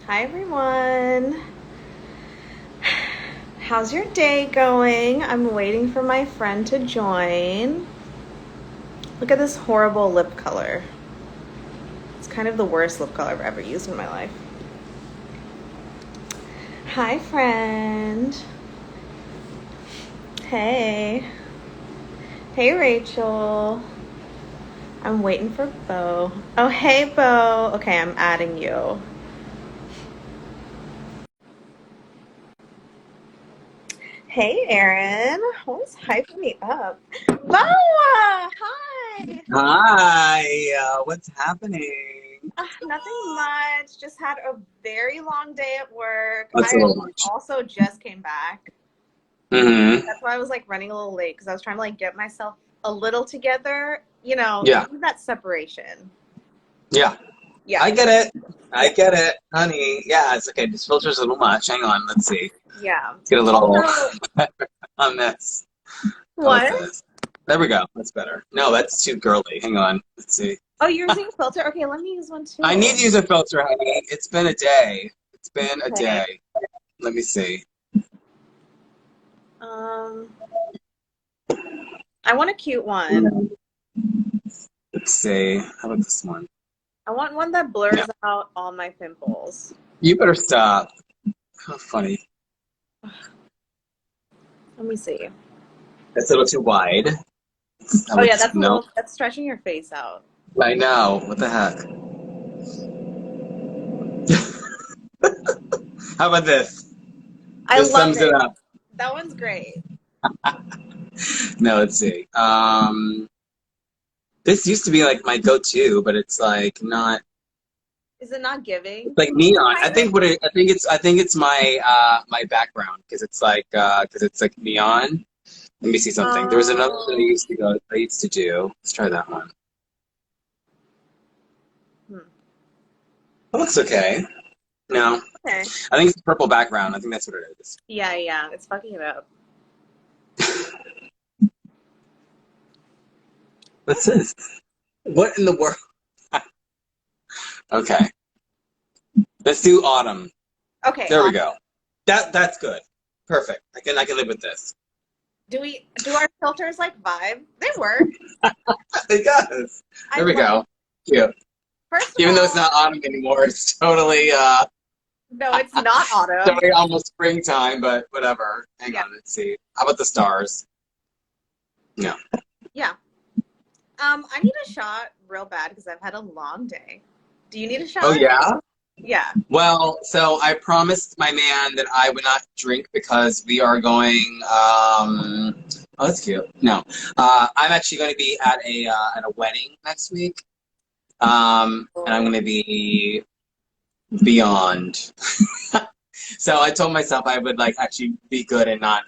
Hi everyone. How's your day going? I'm waiting for my friend to join. Look at this horrible lip color. It's kind of the worst lip color I've ever used in my life. Hi friend. Hey. Hey Rachel. I'm waiting for Beau. Oh hey Beau. Okay, I'm adding you. Hey Erin. Always hyping me up. Beau! Hi! Hi, what's happening? Nothing much. Just had a very long day at work. That's a I little much. also just came back. Mm-hmm. That's why I was like running a little late because I was trying to like get myself a little together. Yeah, That separation. yeah, Yeah, I get it. I get it, honey. Yeah, it's okay. This filter's a little much. Hang on, let's see. yeah. Let's get a little So on this. How about what? this? There we go. That's better. No, that's too girly. Hang on. Let's see. Oh, you're using a filter? Okay, let me use one I need too. to use a filter, honey. It's been a day. It's been a Okay. day. Let me see. Um, I want a cute one. Let's see. How about this one? I want one that Yeah. blurs out all my pimples. You better stop. How funny. Let me see. That's a little too wide. How Oh about yeah, this? No. that's stretching your face out. I know. What the heck? How about this? I This love sums it it. up. That one's great. No, let's see. This used to be like my go-to, but it's like not. Is it not It's giving? like Is it neon. I kind of? think what it, I think it's my my background because it's like neon. Let me see something. There was another that Oh. I used to do. Let's try that one. Hmm. That looks okay. No, Okay. I think it's purple background. I think that's what it is. Yeah, yeah. It's fucking it up. What's this? What in the world? Okay, let's do autumn. Okay. There we go. That's good. Perfect. I can live with this. Do our filters like vibe? They work. It does. I There we love. go. Cute. First of Even though it's all, not autumn anymore, it's totally no, it's not autumn. totally almost springtime, but whatever. Hang Yeah, on, let's see. How about the stars? No. yeah. I need a shot real bad because I've had a long day. Do you need a Oh shot? yeah? Yeah. Well, so I promised my man that I would not drink because we are going oh that's cute. No. I'm actually going to be at a wedding next week. And I'm going to be beyond. So I told myself I would like actually be good and not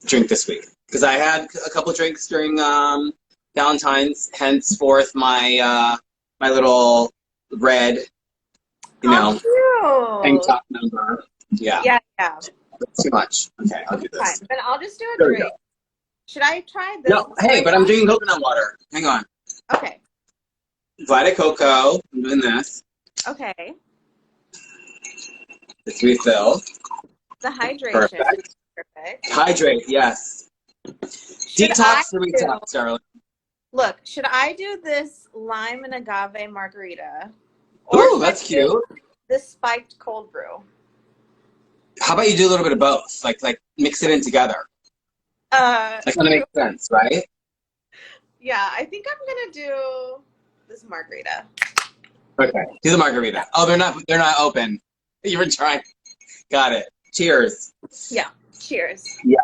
drink this week because I had a couple drinks during Valentine's. Henceforth, my little red, you know, tank Oh, top number. Yeah, cute. Yeah, yeah. that's too much. Okay, I'll Okay, do fine. this. Then I'll just do a There we go. drink. Should I try this No, before hey, I but I'm go? drinking coconut water. Hang on. Okay. Vita Coco. I'm doing this. Okay. It's refill. The hydration. Perfect. Perfect. Hydrate. Yes. Should I Detox or do, detox, darling. should I do this lime and agave margarita? Or Ooh, should I that's do cute. this spiked cold brew? How about you do a little bit of both? Like mix it in together. That kind of True. makes sense, right? Yeah, I think I'm gonna do this margarita. Okay. Do the Yeah. margarita. Oh, they're not open. You were trying. Got it. Cheers. Yeah. Cheers. Yeah.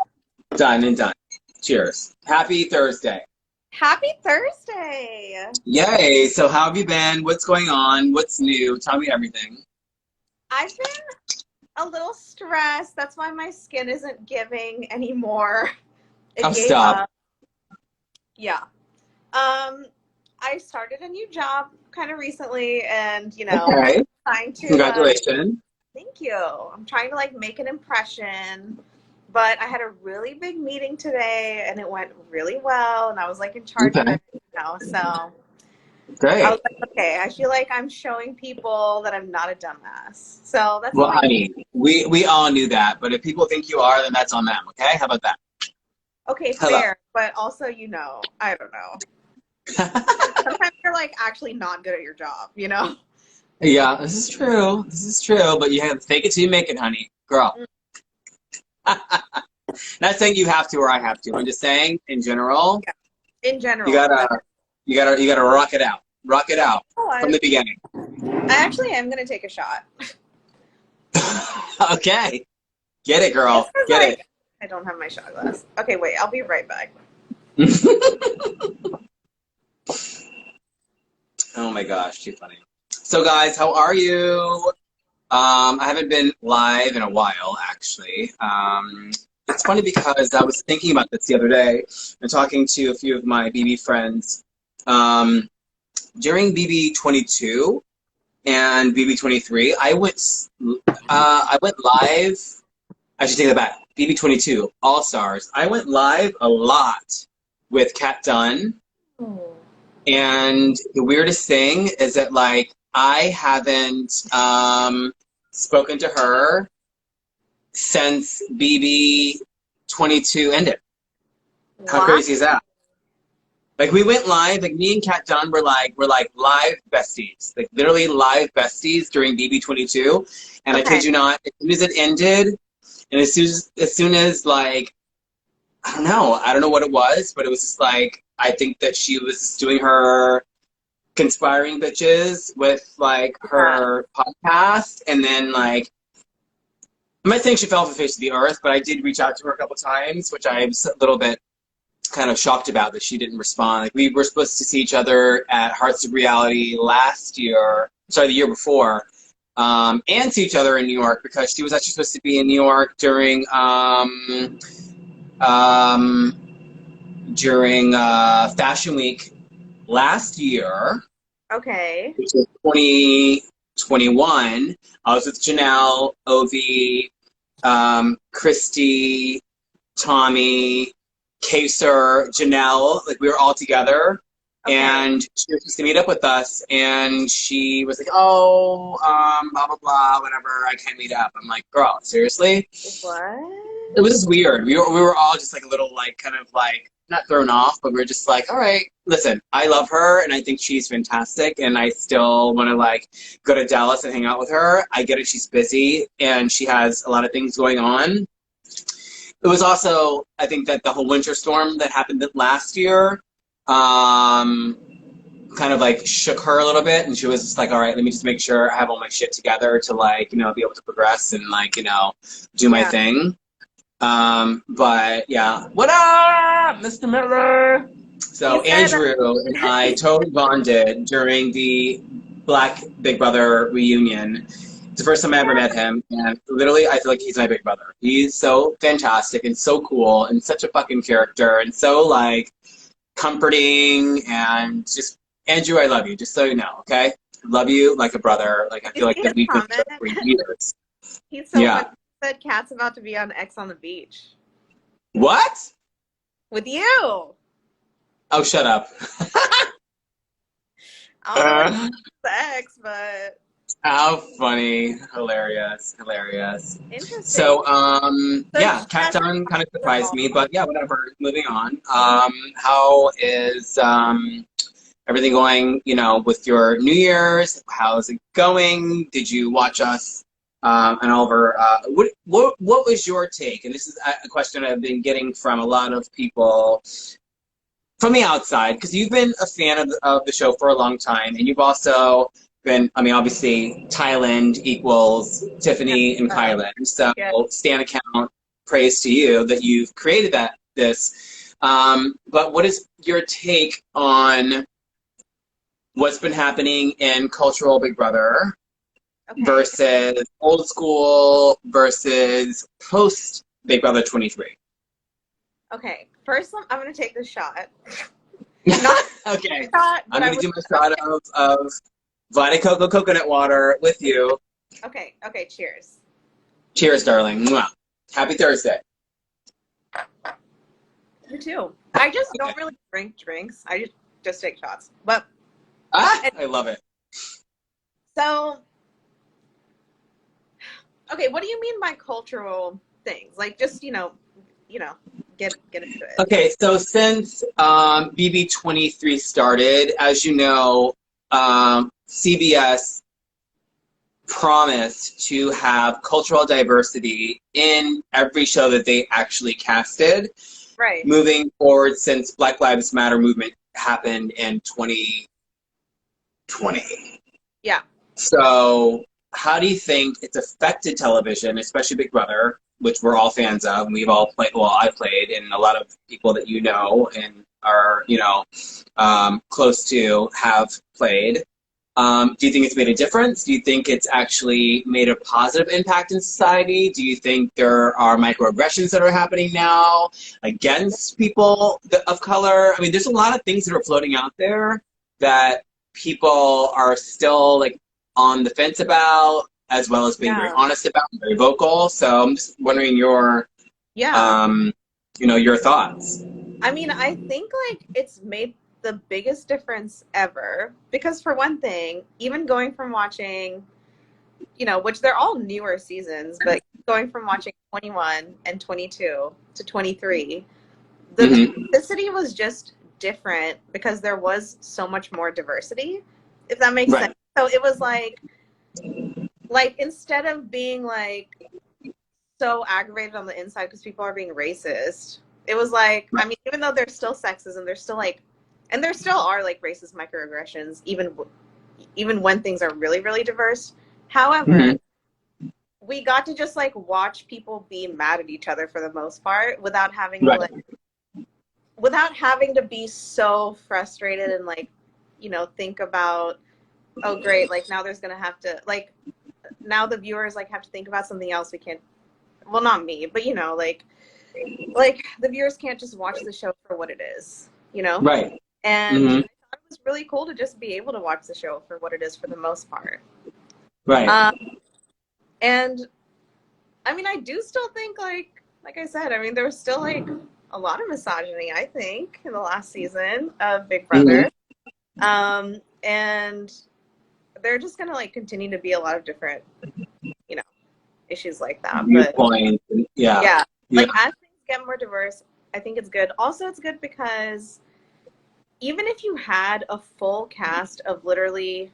Done and done. Cheers. Happy Thursday. Happy Thursday. Yay. So how have you been? What's going on? What's new? Tell me everything. I've been a little stressed. That's why my skin isn't giving anymore. Oh, It gave stop. up. Yeah. Um, I started a new job kind of recently, and Okay. trying to Congratulations. thank you. I'm trying to like make an impression, but I had a really big meeting today, and it went really well, and I was like in charge of Okay. it. So I Great. was like, okay, I feel like I'm showing people that I'm not a dumbass. So that's Well, all I need. honey, we all knew that, but if people think you are, then that's on them, okay? How about that? Okay, Hello. fair. But also, I don't know. Sometimes you're like actually not good at your job, you know? Yeah, this is true. This is true, but you have to take it till you make it, honey. Girl. Not saying you have to or I have to. I'm just saying, in general, Yeah. In you general. gotta, you gotta rock it out. Rock it out from I the beginning. actually am going to take a shot. Okay. Get it, Just girl. because, Get like, I don't have my shot glass. Okay, wait, I'll be right back. it. Oh my gosh, too funny. So guys, how are you? I haven't been live in a while, actually. It's funny because I was thinking about this the other day and talking to a few of my BB friends. Um, During BB22 and BB23, I went live. I should take that back. BB22 All Stars. I went live a lot with Kat Dunn. Oh. And the weirdest thing is that, like, I haven't spoken to her since BB22 ended. How What? crazy is that? Like, we went live, like, me and Kat Dunn were like live besties. Like, literally live besties during BB22. And I Okay. kid you not, as soon as it ended, and as soon as like, I don't know what it was, but it was just like, I think that she was doing her conspiring bitches with like Yeah. her podcast, and then like I'm not saying she fell off the face of the earth, but I did reach out to her a couple times, which I was a little bit kind of shocked about that she didn't respond. Like, we were supposed to see each other at Hearts of Reality last year, sorry, the year before, and see each other in New York because she was actually supposed to be in New York during Fashion Week last year, Okay. which is 2021. I was with Janelle, Ovi, Christy, Tommy, Kaser, Janelle. Like, we were all together. Okay. And she was supposed to meet up with us, and she was like, "Oh, blah blah blah, whatever. I can't meet up." I'm like, "Girl, seriously?" It What? was just weird. We were all just like a little like kind of like not thrown off, but we were just like, all right, listen, I love her and I think she's fantastic and I still want to like go to Dallas and hang out with her. I get it, she's busy and she has a lot of things going on. It was also, I think that the whole winter storm that happened last year, kind of like shook her a little bit, and she was just like, all right, let me just make sure I have all my shit together to like, be able to progress and like, do my Yeah. thing. But yeah, what up, Mr. Miller? He So said, Andrew and I totally bonded during the Black Big Brother reunion. It's the first time I ever met him, and literally I feel like he's my big brother. He's so fantastic and so cool and such a fucking character and so like comforting and just Andrew, I love you, just so you know, okay? I love you like a brother. Like I you feel like see his that we've been comment? together for years. He's so funny. Yeah. He said Kat's about to be on X on the beach What? with you. Oh, shut up. I don't know what the X, but How funny. Hilarious. Hilarious. interesting. So, So yeah, you Cat guys are Don kind of at surprised all. me, but yeah, whatever. Moving on. How is everything going, with your New Year's? How's it going? Did you watch us and Oliver? What was your take? And this is a question I've been getting from a lot of people from the outside, because you've been a fan of the show for a long time, and you've also been, I mean, obviously, Thailand equals Tiffany and Uh, Kylan. So, yeah. Stan account, praise to you that you've created this. But what is your take on what's been happening in cultural Big Brother Okay. versus old school versus post Big Brother 23? Okay. First, I'm going to take this shot. Not a Okay. shot, I'm but I going to was. do my shot of Vita Coco coconut water with you. Okay. Okay. Cheers. Cheers, darling. Mwah. Happy Thursday. You too. I just Okay. don't really drink drinks. I just take shots. But Ah, And I love it. so, okay, what do you mean by cultural things? Like, just you know, get into it. Okay, so since BB23 started, as you know, CBS promised to have cultural diversity in every show that they actually casted Right. moving forward since Black Lives Matter movement happened in 2020. Yeah. So how do you think it's affected television, especially Big Brother, which we're all fans of, and we've all played, well, I played, and a lot of people that you know and are, close to have played. Do you think it's made a difference? Do you think it's actually made a positive impact in society? Do you think there are microaggressions that are happening now against people of color? I mean, there's a lot of things that are floating out there that people are still like on the fence about, as well as being very Yeah. honest about, and very vocal. So I'm just wondering Yeah. um, your thoughts. I mean, I think like it's made the biggest difference ever because for one thing, even going from watching, which they're all newer seasons, but going from watching 21 and 22 to 23, the Hmm. toxicity was just different because there was so much more diversity, if that makes sense. Right. So it was like instead of being like so aggravated on the inside because people are being racist. It was like, I Right. mean, even though there's still sexism, there's still like, and there still are like racist microaggressions, even when things are really, really diverse. However, Hmm. we got to just like watch people be mad at each other for the most part Right. without having to be so frustrated and like, think about, oh great, like now there's gonna have to like now the viewers like have to think about something else we can't, well, not me, but like the viewers can't just watch the show for what it is, Right. and I Hmm. thought it was really cool to just be able to watch the show for what it is for the most part. Right. um, and I mean, I do still think like I said, I mean, there was still like a lot of misogyny, I think, in the last season of Big Hmm. Brother. And they're just gonna like continue to be a lot of different, you know issues like that, but Viewpoint. Yeah. yeah, Yeah. like as things get more diverse, I think it's good. Also, it's good because even if you had a full cast of literally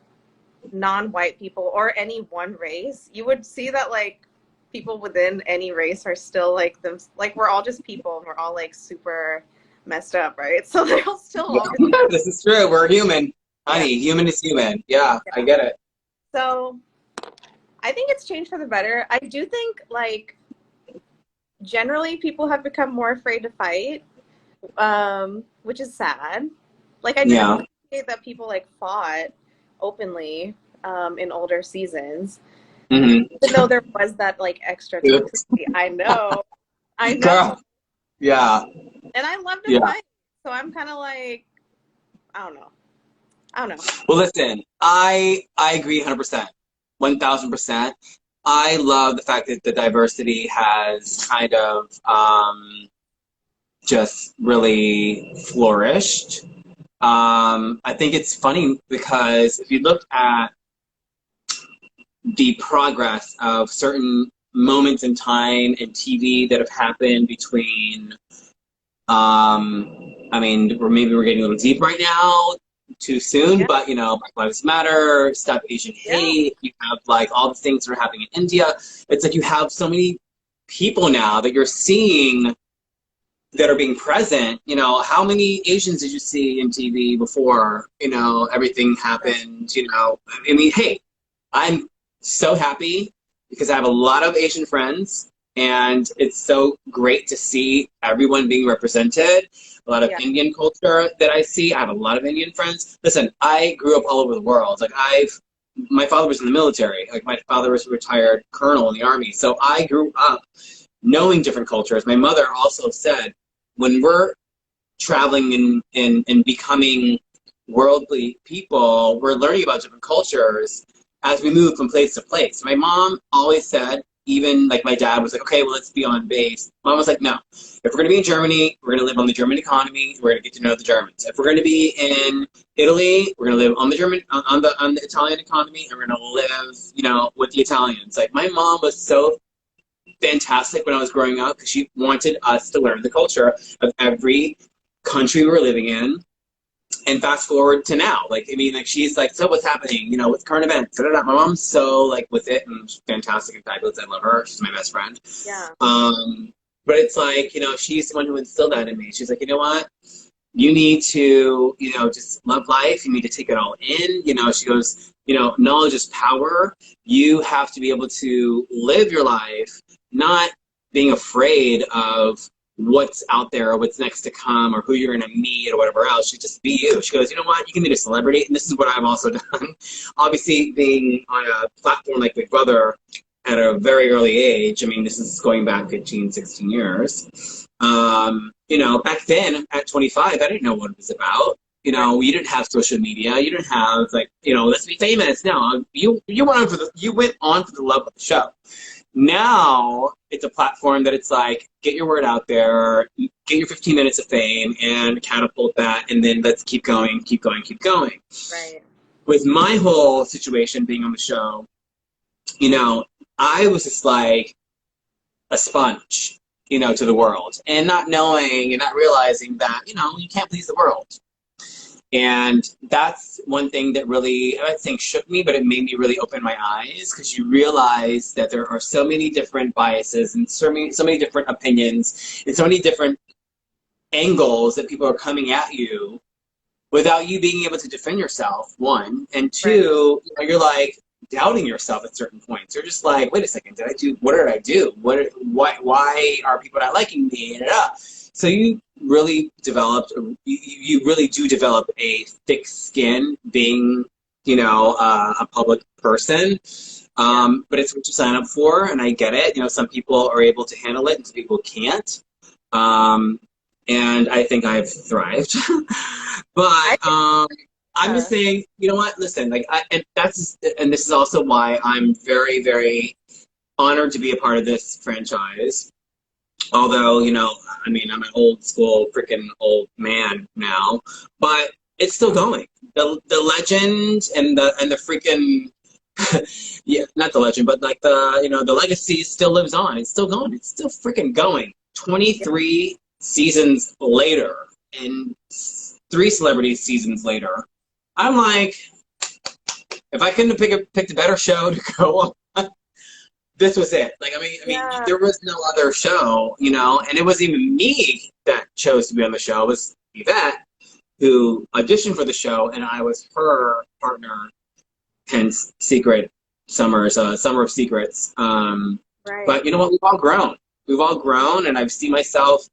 non-white people or any one race, you would see that like people within any race are still like them, like we're all just people and we're all like super messed up, right? So they'll still all be, This is true. We're human, yeah, honey. Human is human. Yeah, I yeah. get it. So I think it's changed for the better. I do think like generally people have become more afraid to fight, which is sad. Like I didn't Yeah. appreciate that people like fought openly in older seasons, Hmm. even though there was that like extra toxicity. I know, Girl. Yeah. and I love to Yeah. fight, so I'm kind of like, I don't know, I don't know. Well, listen, I agree 100%, 1000%. I love the fact that the diversity has kind of just really flourished. I think it's funny because if you look at the progress of certain moments in time in TV that have happened between, I mean, or maybe we're getting a little deep right now, too soon, Yeah, but Black Lives Matter, Stop Asian yeah, Hate, you have like all the things that are happening in India. It's like you have so many people now that you're seeing that are being present. How many Asians did you see in TV before, everything happened, I mean, hey, I'm so happy because I have a lot of Asian friends and it's so great to see everyone being represented. A lot of yeah, Indian culture that I see. I have a lot of Indian friends. Listen, I grew up all over the world. Like my father was in the military. Like my father was a retired colonel in the army. So I grew up knowing different cultures. My mother also said, when we're traveling and becoming worldly people, we're learning about different cultures as we move from place to place. My mom always said, even like my dad was like, okay, well, let's be on base. Mom was like, no. If we're going to be in Germany, we're going to live on the German economy. We're going to get to know the Germans. If we're going to be in Italy, we're going to live on the on the Italian economy, and we're going to live, you know, with the Italians. Like my mom was so fantastic when I was growing up because she wanted us to learn the culture of every country we were living in. And fast forward to now, like, I mean, like, she's like, so what's happening, you know, with current events? Da, da, da. My mom's so, like, with it, and she's fantastic and fabulous. I love her. She's my best friend. Yeah. But it's like, you know, she's the one who instilled that in me. She's like, you know what? You need to, you know, just love life. You need to take it all in. You know, she goes, you know, knowledge is power. You have to be able to live your life, not being afraid of what's out there or what's next to come or who you're going to meet or whatever else. You just be you. She goes, you know what? You can be a celebrity. And this is what I've also done. Obviously, being on a platform like Big Brother at a very early age, I mean, this is going back 15, 16 years. You know, back then at 25, I didn't know what it was about. You know, you didn't have social media. You didn't have, like, you know, let's be famous. No, you went on for the love of the show. Now it's a platform that it's like, get your word out there, get your 15 minutes of fame and catapult that, and then let's keep going, keep going, keep going. Right. With my whole situation being on the show, you know, I was just like a sponge, you know, to the world, and not knowing and not realizing that, you know, you can't please the world. And that's one thing that really, I don't think shook me, but it made me really open my eyes, because you realize that there are so many different biases and so many different opinions and so many different angles that people are coming at you without you being able to defend yourself, one. And two, you know, you're like doubting yourself at certain points. You're just like, wait a second, what did I do? Why are people not liking me? So you really you really do develop a thick skin being, you know, a public person. But it's what you sign up for, and I get it. You know, some people are able to handle it and some people can't. And I think I've thrived. But I'm just saying, you know what, listen, like, and this is also why I'm very, very honored to be a part of this franchise. Although, you know, I mean, I'm an old school freaking old man now, but it's still going. The legend and the freaking yeah, not the legend, but like the, you know, the legacy still lives on. It's still going. It's still freaking going. 23 seasons later and 3 celebrity seasons later, I'm like, if I couldn't have picked a better show to go on, this was it. Like, I mean, there was no other show, you know, and it wasn't even me that chose to be on the show. It was Yvette who auditioned for the show, and I was her partner, hence Secret Summer's Summer of Secrets. Right. But you know what? We've all grown. We've all grown, and I've seen myself,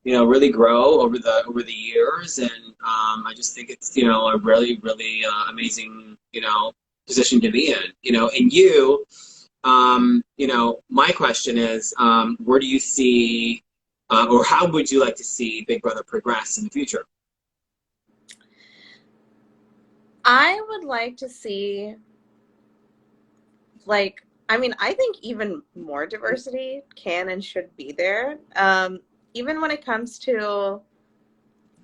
you know, really grow over the years, and I just think it's, you know, a really, really amazing, you know, position to be in, you know. And you know, my question is, where do you see, or how would you like to see Big Brother progress in the future? I would like to see, like, I mean, I think even more diversity can and should be there. Even when it comes to,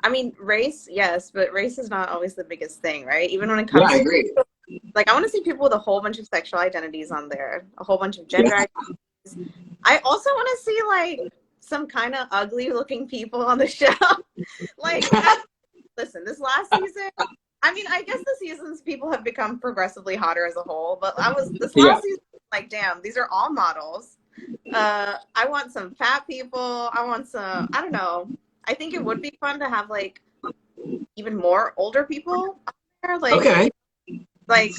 I mean, race, yes, but race is not always the biggest thing, right? Even when it comes I agree. to, like, I want to see people with a whole bunch of sexual identities on there, a whole bunch of gender identities. I also want to see, like, some kind of ugly looking people on the show. Like, listen, this last season, I mean, I guess the seasons people have become progressively hotter as a whole, but this last season, like, damn, these are all models. I want some fat people. I want some, I don't know. I think it would be fun to have, like, even more older people out there. Like, okay. Like,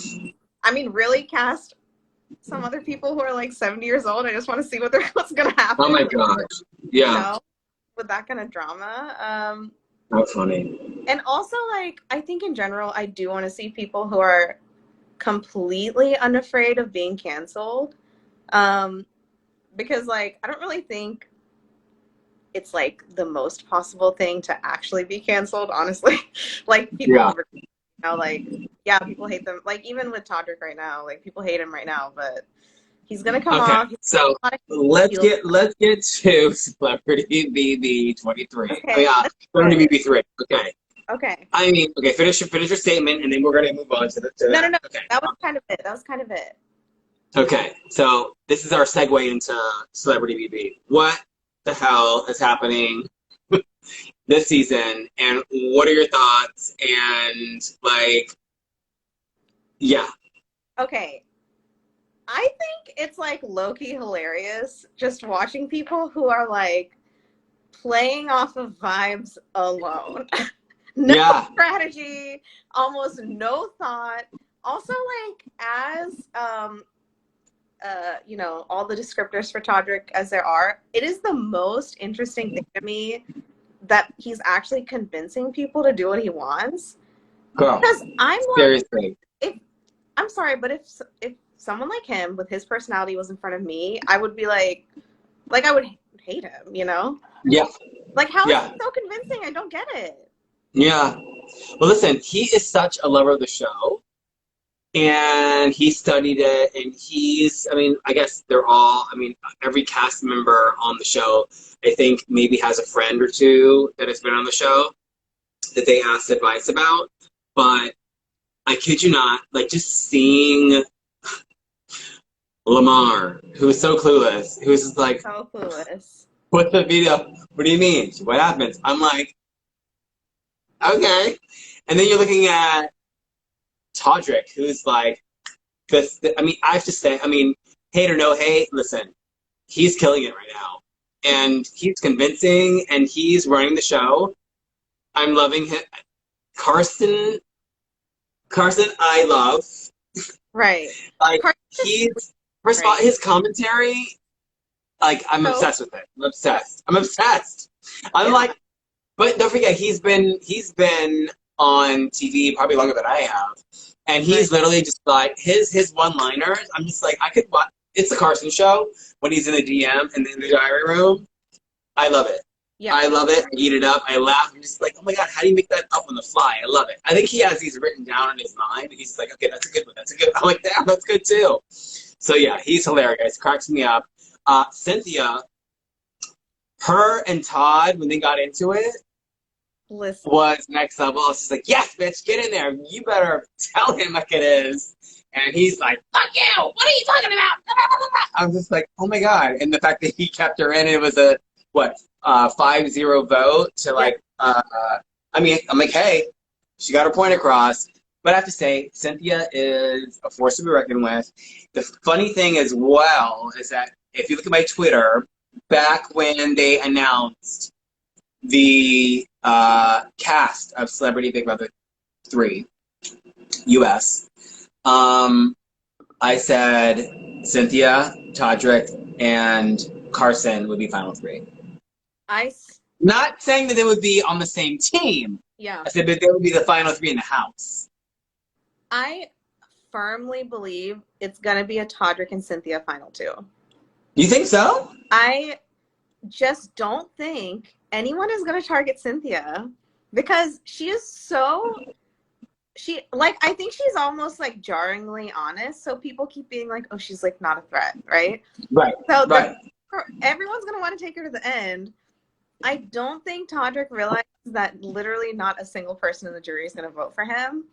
I mean, really cast some other people who are like 70 years old. I just want to see what's gonna happen. Oh my gosh. Yeah. You know, with that kind of drama. How funny. And also, like, I think in general, I do want to see people who are completely unafraid of being canceled. Because, like, I don't really think it's like the most possible thing to actually be canceled, honestly. Like, people, you know, like, yeah, people hate them. Like, even with Todrick right now, like, people hate him right now, but He's gonna come Okay, off. He's so gonna let's get to Celebrity BB23. I okay. mean, Let's start Celebrity it. BB3. Okay. Okay. I mean, okay. Finish your statement, and then we're gonna move on to No, no, that. no. Okay. That was kind of it. That was kind of it. Okay. So this is our segue into Celebrity BB. What the hell is happening this season, and what are your thoughts? And like, yeah, Okay. I think it's like low-key hilarious just watching people who are like playing off of vibes alone. No yeah, strategy, almost no thought. Also, like as you know, all the descriptors for Todrick as there are, it is the most interesting thing to me that he's actually convincing people to do what he wants. girl. Because I'm like, Seriously. if I'm sorry, but if someone like him with his personality was in front of me, I would be like I would hate him, you know? Yeah, Like how is yeah, he so convincing? I don't get it. yeah. Well, listen, he is such a lover of the show, and he studied it, and I mean, I guess they're all, I mean, every cast member on the show, I think maybe has a friend or two that has been on the show that they asked advice about. But I kid you not, like just seeing Lamar, who is so clueless, who's just like, So clueless. what's the video? What do you mean? What happens? I'm like, okay. And then you're looking at Todrick, who's like, this, I mean, I have to say, I mean, hate or no hate, listen, he's killing it right now. And he's convincing, and he's running the show. I'm loving him. Carson, I love. Right. Like, Carson he's, first of all, right. his commentary, like, I'm So obsessed with it. I'm obsessed. I'm obsessed. I'm yeah. like, but don't forget, he's been on TV probably longer than I have, and Right. he's literally just like his one-liners. I'm just like I could watch. It's the Carson Show when he's in the DM and in the diary room. I love it. Yeah. I love it. I eat it up. I laugh. I'm just like, oh my god, how do you make that up on the fly? I love it. I think he has these written down in his mind. And he's like, okay, that's a good one. That's a good. I'm like, damn, that's good too. So yeah, he's hilarious. Cracks me up. Cynthia, her and Todd when they got into it Listen. was next level. I was just like, yes, bitch, get in there. You better tell him like it is. And he's like, fuck you. What are you talking about? I was just like, oh my god. And the fact that he kept her in, it was a what 5-0 vote to Yeah. like. I mean, I'm like, hey, she got her point across. But I have to say, Cynthia is a force to be reckoned with. The funny thing as well is that if you look at my Twitter, back when they announced the cast of Celebrity Big Brother 3 US, I said Cynthia, Todrick, and Carson would be final three. I Not saying that they would be on the same team. yeah. I said that they would be the final three in the house. I firmly believe it's gonna be a Todrick and Cynthia final two. You think so? I just don't think anyone is gonna target Cynthia because she is so I think she's almost like jarringly honest. So people keep being like, oh, she's like not a threat, right? Right. So right. everyone's gonna want to take her to the end. I don't think Todrick realizes that literally not a single person in the jury is gonna vote for him.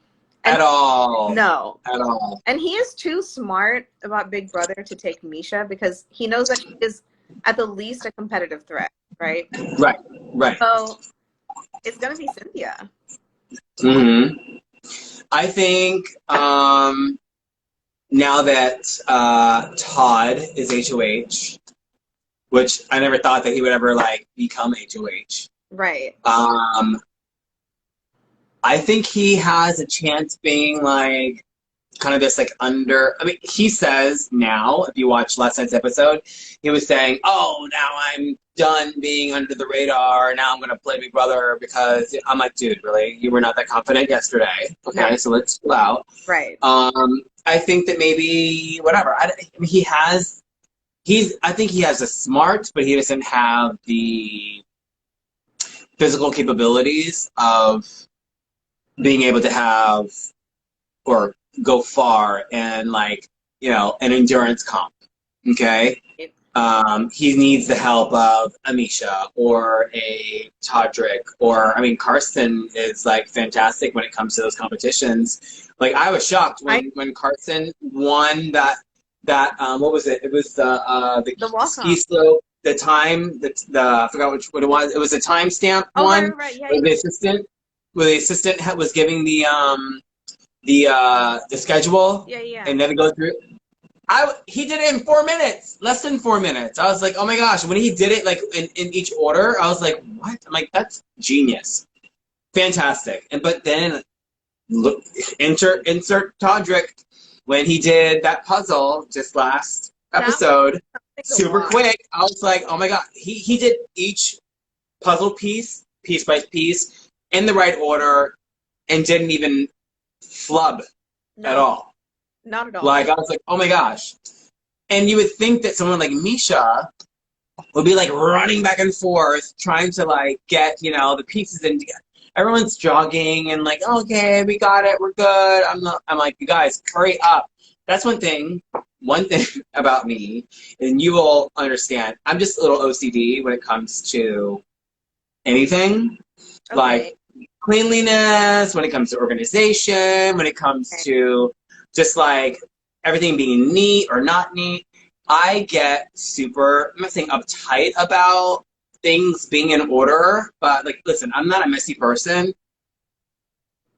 And At all. no. At all. And he is too smart about Big Brother to take Misha because he knows that she is at the least a competitive threat, right? Right. Right. So it's gonna be Cynthia. Mm-hmm. I think now that Todd is HOH, which I never thought that he would ever like become HOH. Right. I think he has a chance being like kind of this like under. I mean, he says now, if you watch last night's episode, he was saying, "Oh, now I'm done being under the radar. Now I'm gonna play Big Brother because I'm like, dude, really? You were not that confident yesterday. Okay, No. so let's chill out." Right. I think that maybe whatever. I mean, he has. I think he has the smarts, but he doesn't have the physical capabilities of being able to have or go far and like, you know, an endurance comp. Okay. He needs the help of Amisha or a Todrick, or I mean, Carson is like fantastic when it comes to those competitions. Like I was shocked when Carson won that what was it? It was the ski slope. The time the I forgot what it was. It was a timestamp one. Right. Yeah, where the assistant was giving the schedule. Yeah. And then it goes through. He did it in 4 minutes, less than 4 minutes. I was like, oh my gosh. When he did it like in each order, I was like, what? I'm like, that's genius. Fantastic. But then look, insert Todrick when he did that puzzle just last episode, super quick. I was like, oh my god. He did each puzzle piece by piece, in the right order, and didn't even flub at all. Not at all. Like, I was like, oh my gosh. And you would think that someone like Misha would be like running back and forth, trying to like get, the pieces in together. Everyone's jogging and like, okay, we got it, we're good. I'm like, you guys, hurry up. That's one thing about me, and you will understand. I'm just a little OCD when it comes to anything. Okay. Like cleanliness, when it comes to organization, when it comes to just like everything being neat or not neat. I get super, I'm not saying uptight about things being in order, but like, listen, I'm not a messy person.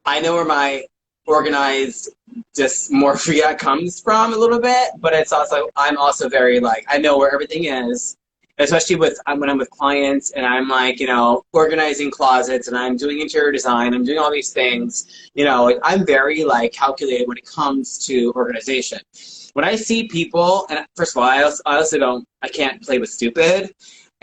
I know where my organized dysmorphia comes from a little bit, but it's also, I'm also very like, I know where everything is, especially when I'm with clients and I'm like, organizing closets and I'm doing interior design, I'm doing all these things, like I'm very like calculated when it comes to organization. When I see people, and first of all, I also I can't play with stupid.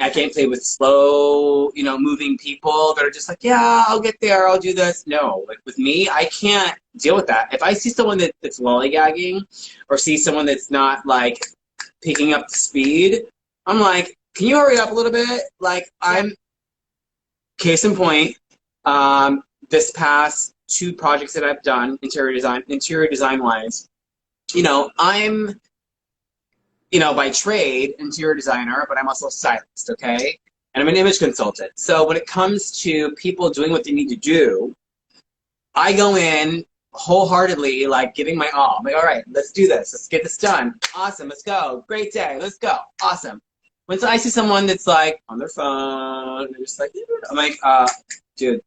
I can't play with slow, moving people that are just like, yeah, I'll get there, I'll do this. No, like with me, I can't deal with that. If I see someone that's lollygagging or see someone that's not like picking up the speed, I'm like, can you hurry up a little bit? Like case in point, this past 2 projects that I've done, interior design wise, I'm, by trade, interior designer, but I'm also a stylist, okay? And I'm an image consultant. So when it comes to people doing what they need to do, I go in wholeheartedly, like giving my all. I'm like, all right, let's do this. Let's get this done. Awesome, let's go. Great day, let's go. Awesome. When I see someone that's like on their phone, they're just like, I'm like, dude,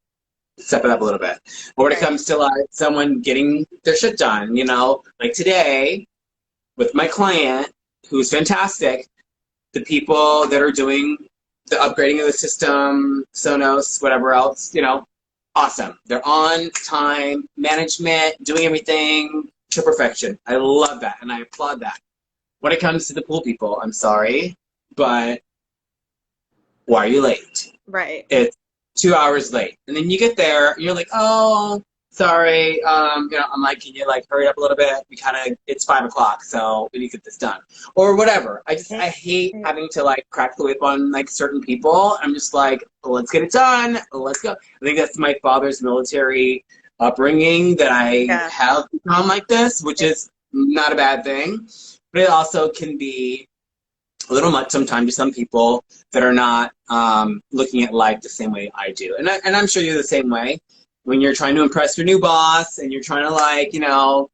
step it up a little bit. Or when it comes to like someone getting their shit done, like today with my client, who's fantastic, the people that are doing the upgrading of the system, Sonos, whatever else, awesome. They're on time, management, doing everything to perfection. I love that, and I applaud that. When it comes to the pool people, I'm sorry, but why are you late? Right. It's 2 hours late. And then you get there, and you're like, oh, sorry. I'm like, can you like hurry up a little bit? It's 5 o'clock, so we need to get this done. Or whatever. I hate having to like crack the whip on like certain people. I'm just like, let's get it done. Let's go. I think that's my father's military upbringing that I have become like this, which is not a bad thing. But it also can be a little much sometimes to some people that are not looking at life the same way I do. And I'm sure you're the same way. When you're trying to impress your new boss and you're trying to like,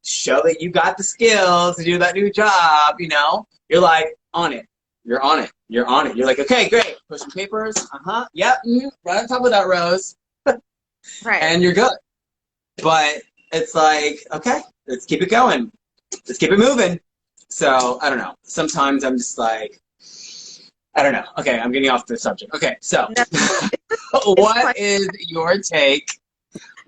show that you got the skills to do that new job, you're like on it. You're on it. You're on it. You're like, okay, great. Pushing papers. Yep. Right on top of that, Rose. Right. And you're good. But it's like, okay, let's keep it going. Let's keep it moving. So, I don't know. Sometimes I'm just like, I don't know. Okay, I'm getting off the subject. Okay, so what is your take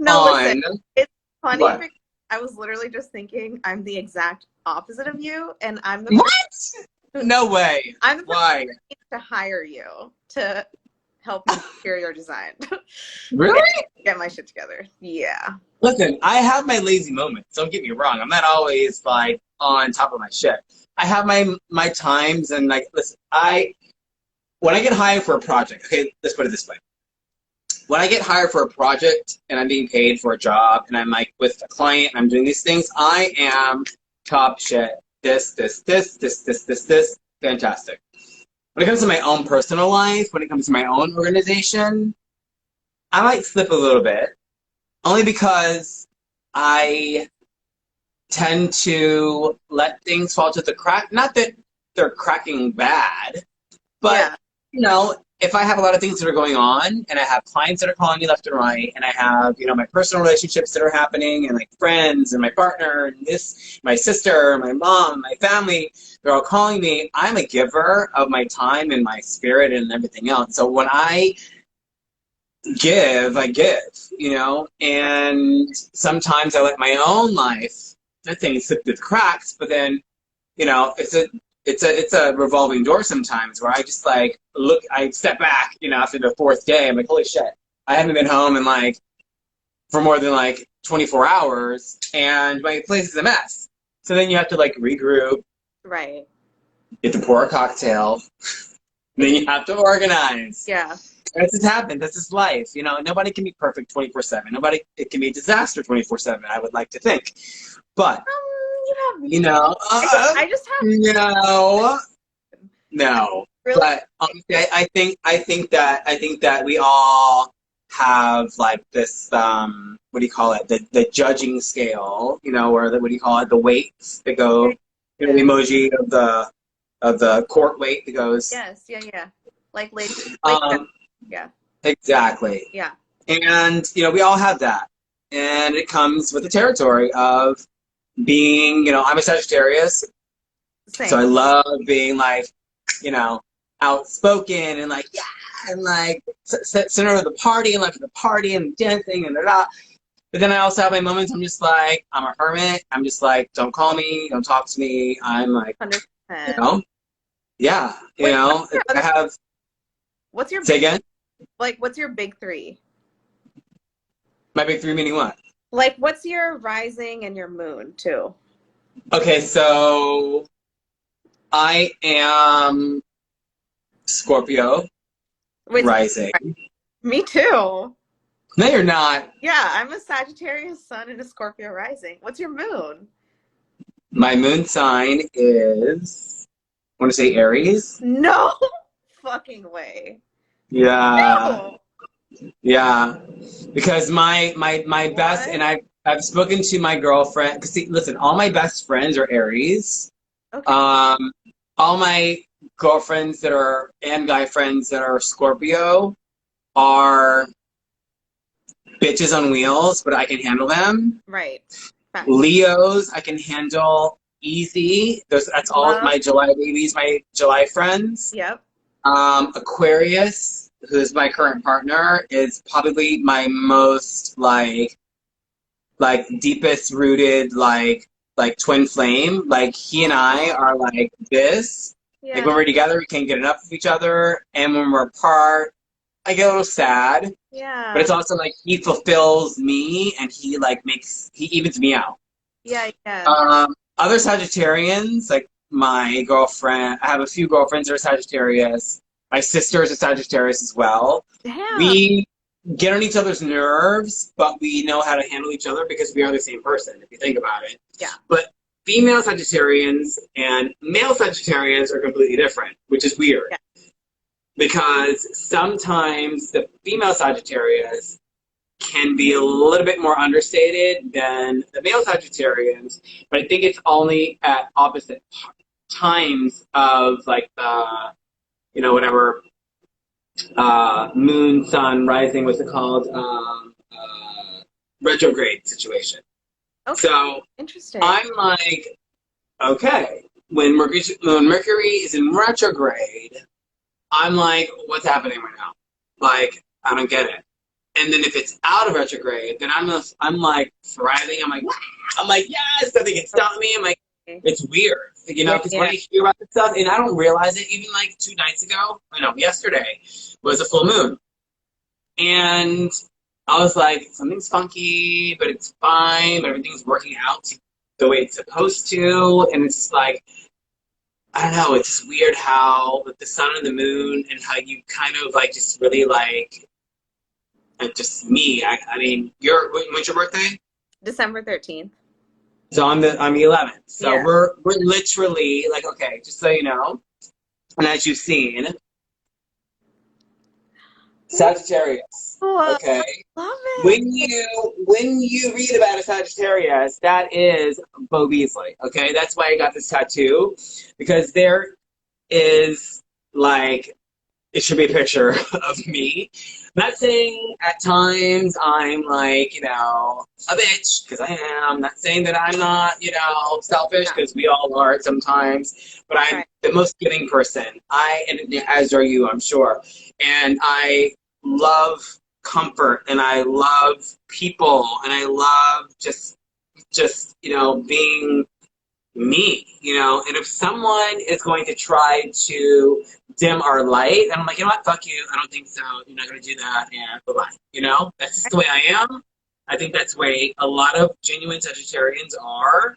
on... Listen, it's funny because I was literally just thinking I'm the exact opposite of you, and I'm the What? No way. I'm the Why? person to hire you to help me interior design. Really? Get my shit together. Yeah. Listen, I have my lazy moments. Don't get me wrong. I'm not always like on top of my shit. I have my times, and like, listen, when I get hired for a project, okay, let's put it this way. When I get hired for a project and I'm being paid for a job and I'm like with a client and I'm doing these things, I am top shit. this. Fantastic. When it comes to my own personal life, when it comes to my own organization, I might slip a little bit, only because I tend to let things fall to the crack. Not that they're cracking bad, but Yeah. you know, if I have a lot of things that are going on, and I have clients that are calling me left and right, and I have, you know, my personal relationships that are happening, and like friends and my partner and this, my sister, my mom, my family, they're all calling me. I'm a giver of my time and my spirit and everything else. So when I give, I give, you know, and sometimes I let my own life, that thing slip through the cracks, but then, you know, it's a revolving door sometimes where I just like look, I step back, you know, after the fourth day, I'm like, holy shit, I haven't been home in like for more than like 24 hours, and my place is a mess. So then you have to like regroup, Right. you have to pour a cocktail, then you have to organize. Yeah. That's just happened. That's just life. You know, nobody can be perfect 24/7. Nobody, it can be a disaster 24/7, I would like to think. But, You have you know, I just have no. really But honestly, I think that we all have like this, what do you call it? The judging scale, you know, or the, what do you call it? The weights that go, you know, the emoji of the court weight that goes. yes, yeah. Like lady Um, yeah. exactly. Yeah. And, you know, we all have that. And it comes with the territory of being, you know, I'm a Sagittarius, so I Same. love being like, you know, outspoken and like, yeah, and like center of the party and like the party and dancing and da. But then I also have my moments I'm just like, I'm a hermit. I'm just like, don't call me, don't talk to me. I'm like, you 100%. know, yeah, you Wait, know, I have, what's your say again, like what's your big three? my big three meaning what? Like what's your rising and your moon too? Okay, so I am Scorpio Wait, rising. me too. No, you're not. Yeah, I'm a Sagittarius sun and a Scorpio rising. What's your moon? My moon sign is, I want to say Aries. No fucking way. Yeah, No. yeah. Because my best, What? and I've spoken to my girlfriend. Because see, listen, all my best friends are Aries. Okay. Um, all my girlfriends that are and guy friends that are Scorpio are bitches on wheels, but I can handle them. Right. Fact. Leos, I can handle easy. That's all of Love. my July babies, my July friends. Yep. Aquarius, who's my current partner, is probably my most like deepest rooted like twin flame. Like he and I are like this. Like Yeah. when we're together, we can't get enough of each other, and when we're apart, I get a little sad. But Yeah. it's also like he fulfills me, and he evens me out. Yeah. Yeah. Other Sagittarians, like my girlfriend, I have a few girlfriends that are Sagittarius. My sister is a Sagittarius as well. Damn. We get on each other's nerves, but we know how to handle each other because we are the same person, if you think about it. Yeah. But female Sagittarians and male Sagittarians are completely different, which is weird. Yeah. Because sometimes the female Sagittarius can be a little bit more understated than the male Sagittarians, but I think it's only at opposite times of like the, you know, whatever moon, sun, rising, what's it called, retrograde situation. Okay. So Interesting. I'm like, okay, when Mercury is in retrograde, I'm like, what's happening right now? Like, I don't get it. And then if it's out of retrograde, then I'm like thriving. I'm like, yes, nothing can stop me. I'm like, it's weird, you know, because when I hear about this stuff, and I don't realize it, even like 2 nights ago, yesterday was a full moon. And I was like, something's funky, but it's fine, but everything's working out the way it's supposed to. And it's just like, I don't know, it's just weird how with the sun and the moon and how you kind of like just really like just me. I mean, when's your birthday? December 13th. So on the 11th. So Yeah. we're literally like, okay, just so you know, and as you've seen, Sagittarius. Wow, Okay. love it. When you read about a Sagittarius, that is Beau Beasley. Okay, that's why I got this tattoo, because there is like it should be a picture of me. Not saying at times I'm like, a bitch, because I am. Not saying that I'm not, selfish, Yeah. because we all are sometimes. But I'm Right. the most giving person. And as are you, I'm sure. And I love comfort, and I love people, and I love just being me, and if someone is going to try to dim our light, and I'm like, you know what, fuck you, I don't think so, you're not going to do that, and bye-bye, that's just the way I am. I think that's the way a lot of genuine Sagittarians are,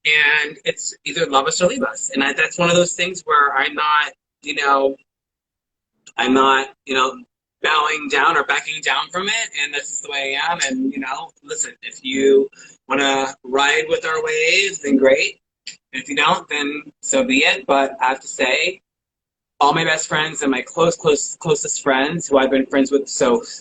and it's either love us or leave us, and that's one of those things where you know, I'm not, bowing down or backing down from it, and this is the way I am, and, listen, if you want to ride with our waves, then great. If you don't, then so be it. But I have to say, all my best friends and my closest friends who I've been friends with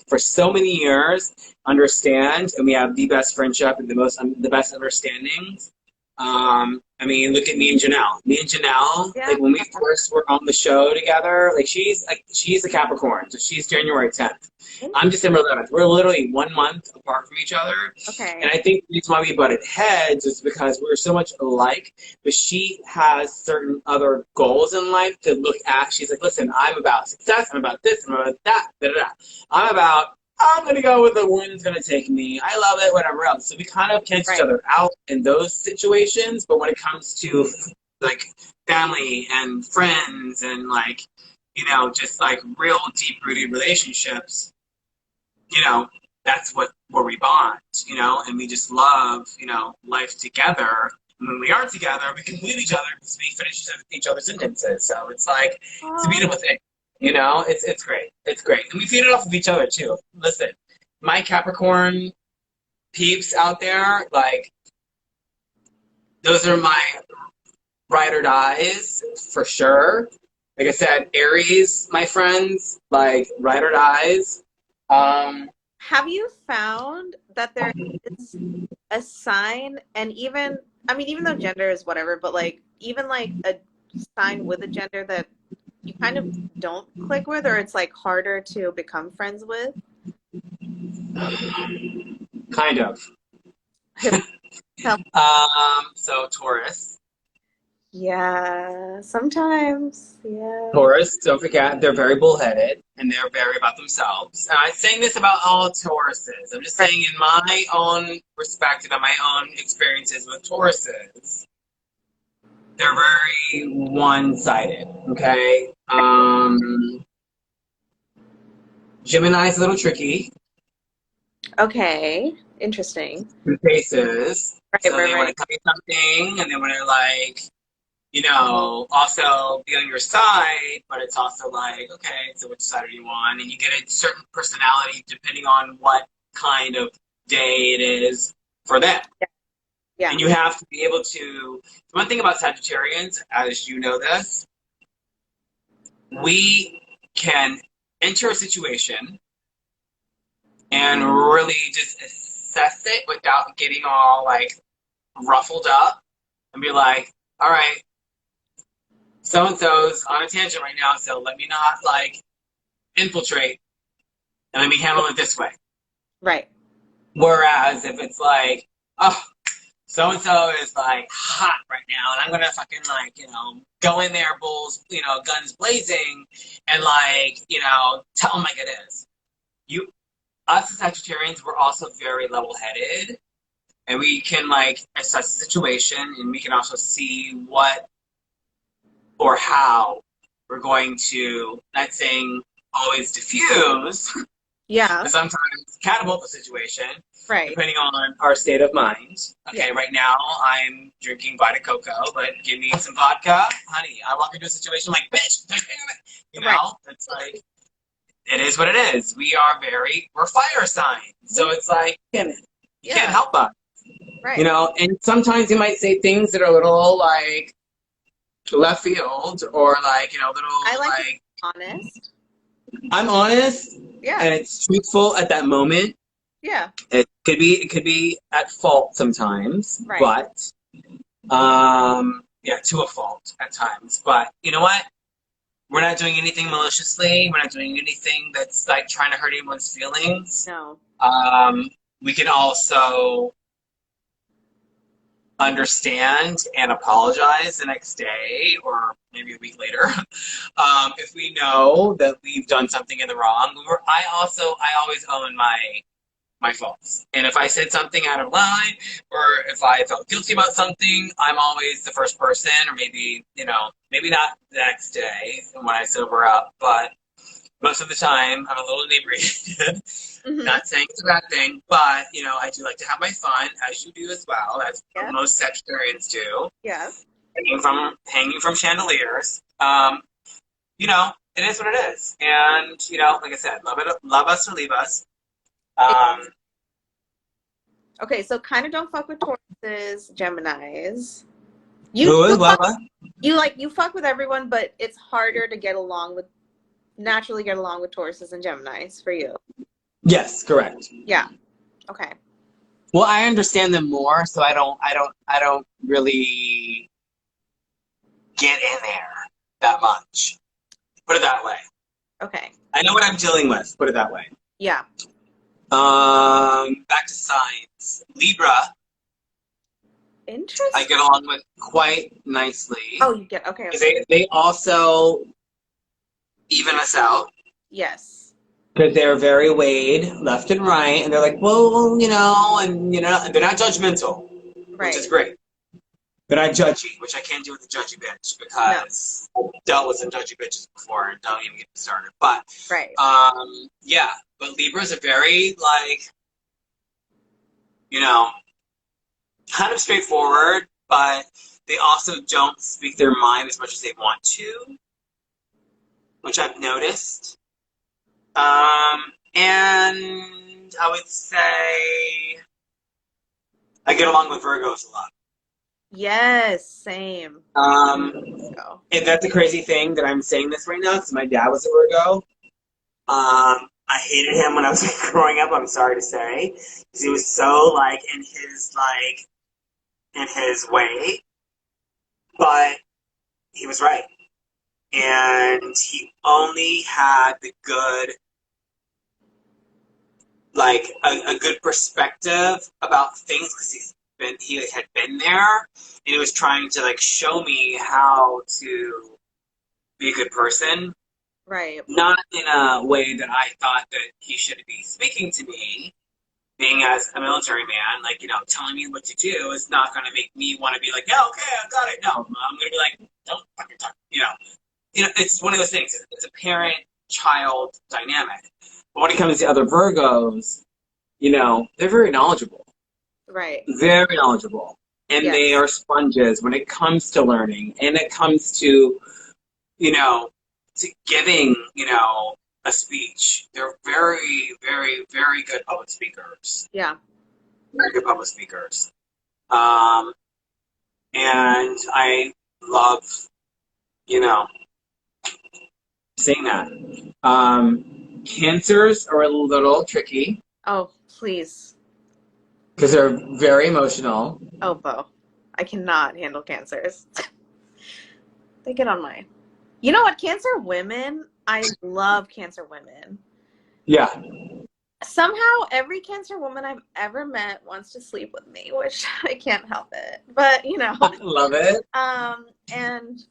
for so many years understand, and we have the best friendship and the best understandings. I mean, look at me and Janelle. Me and Janelle, Yeah. like when we first were on the show together, like she's a Capricorn, so she's January 10th. I'm December 11th. We're literally 1 month apart from each other. Okay. And I think the reason why we butted heads is because we're so much alike, but she has certain other goals in life to look at. She's like, listen, I'm about success, I'm about this, I'm about that, da da da. I'm going to go with the wind's going to take me. I love it, whatever else. So we kind of cancel each other out in those situations, but when it comes to like family and friends and like, just like real deep-rooted relationships, that's where we bond, and we just love, life together. And when we are together, we can leave each other because we finish each other's sentences. So it's like, it's a Aw. beautiful thing. It's great. It's great. And we feed it off of each other too. Listen, my Capricorn peeps out there, like, those are my ride or dies for sure. Like I said, Aries, my friends, like ride or dies. Have you found that there is a sign, and even though gender is whatever, but like even like a sign with a gender that you kind of don't click with, or it's like harder to become friends with? Kind of. Tell- So Taurus. Yeah, sometimes. Yeah. Taurus, don't forget, they're very bullheaded and they're very about themselves. And I'm not saying this about all Tauruses. I'm just Right. saying in my own perspective and my own experiences with Tauruses, they're very one-sided, okay? Gemini's a little tricky Okay. Interesting. in cases. Right, So right, they want right. to tell you something and they want to like, also be on your side, but it's also like, okay, so which side do you want? And you get a certain personality depending on what kind of day it is for them. Yeah. And you have to be able to, one thing about Sagittarians, as you know this, we can enter a situation and really just assess it without getting all like ruffled up and be like, all right, so and so's on a tangent right now, so let me not like infiltrate and let me handle it this way. Right. Whereas if it's like, oh, so and so is like hot right now, and I'm gonna fucking like, go in there, bulls, guns blazing, and like, tell them like it is. Us as Sagittarians, we're also very level-headed, and we can like assess the situation, and we can also see what or how we're going to, not saying always diffuse, Yeah. but sometimes catapult the situation, Right. depending on our state of mind. Okay, Yeah. right now I'm drinking Vita Coco, but give me some vodka, honey. I walk into a situation like, bitch, Right. it's like, it is what it is. We're fire signs, so it's like, you can't help us. Right. And sometimes you might say things that are a little like left field or like, little I like to be like, honest. I'm honest Yeah. and it's truthful at that moment. Yeah. It could be at fault sometimes, Right. but yeah, to a fault at times. But you know what? We're not doing anything maliciously. We're not doing anything that's like trying to hurt anyone's feelings. No. We can also understand and apologize the next day or maybe a week later if we know that we've done something in the wrong. I always own my faults. And if I said something out of line or if I felt guilty about something, I'm always the first person, or maybe, maybe not the next day when I sober up, but most of the time I'm a little inebriated. Mm-hmm. Not saying it's a bad thing, but, I do like to have my fun, as you do as well, as Yeah. most Sagittarians do. Yeah. Hanging from chandeliers. It is what it is. And, like I said, love us or leave us. Okay, so kind of don't fuck with Tauruses, Geminis. Who is Lava? You fuck with everyone, but it's harder to naturally get along with Tauruses and Geminis for you. Yes, correct. Yeah. Okay. Well, I understand them more, so I don't really get in there that much. Put it that way. Okay. I know what I'm dealing with. Put it that way. Yeah. Back to signs. Libra, Interesting. I get along with quite nicely. Oh, you get okay. They also even us out. Yes. Because they're very weighed left and right, and they're like, well, and they're not judgmental, Right. which is great. They're not judgy, which I can't do with the judgy bitch because I've dealt with some judgy bitches before, and don't even get me started. But right. Yeah. But Libras are very kind of straightforward, but they also don't speak their mind as much as they want to, which I've noticed. And I would say I get along with Virgos a lot. Yes, same. And that's a crazy thing that I'm saying this right now because my dad was a Virgo. I hated him when I was growing up, I'm sorry to say, because he was so in his way, but he was right. And he only had the good, a good perspective about things because he had been there, and he was trying to show me how to be a good person. Right. Not in a way that I thought that he should be speaking to me, being as a military man, telling me what to do is not going to make me want to be like, yeah, okay, I got it. No, I'm going to be like, don't fucking talk, it's one of those things. It's a parent-child dynamic. But when it comes to other Virgos, they're very knowledgeable. Right. Very knowledgeable. And they are sponges when it comes to learning. And it comes to, to giving, a speech. They're very, very, very good public speakers. Yeah. Very good public speakers. And I love, seeing that. Cancers are a little tricky. Oh, please. Because they're very emotional. Oh, Beau. I cannot handle cancers. They get on my... You know what? Cancer women, I love Cancer women. Yeah. Somehow, every Cancer woman I've ever met wants to sleep with me, which I can't help it. But, I love it. And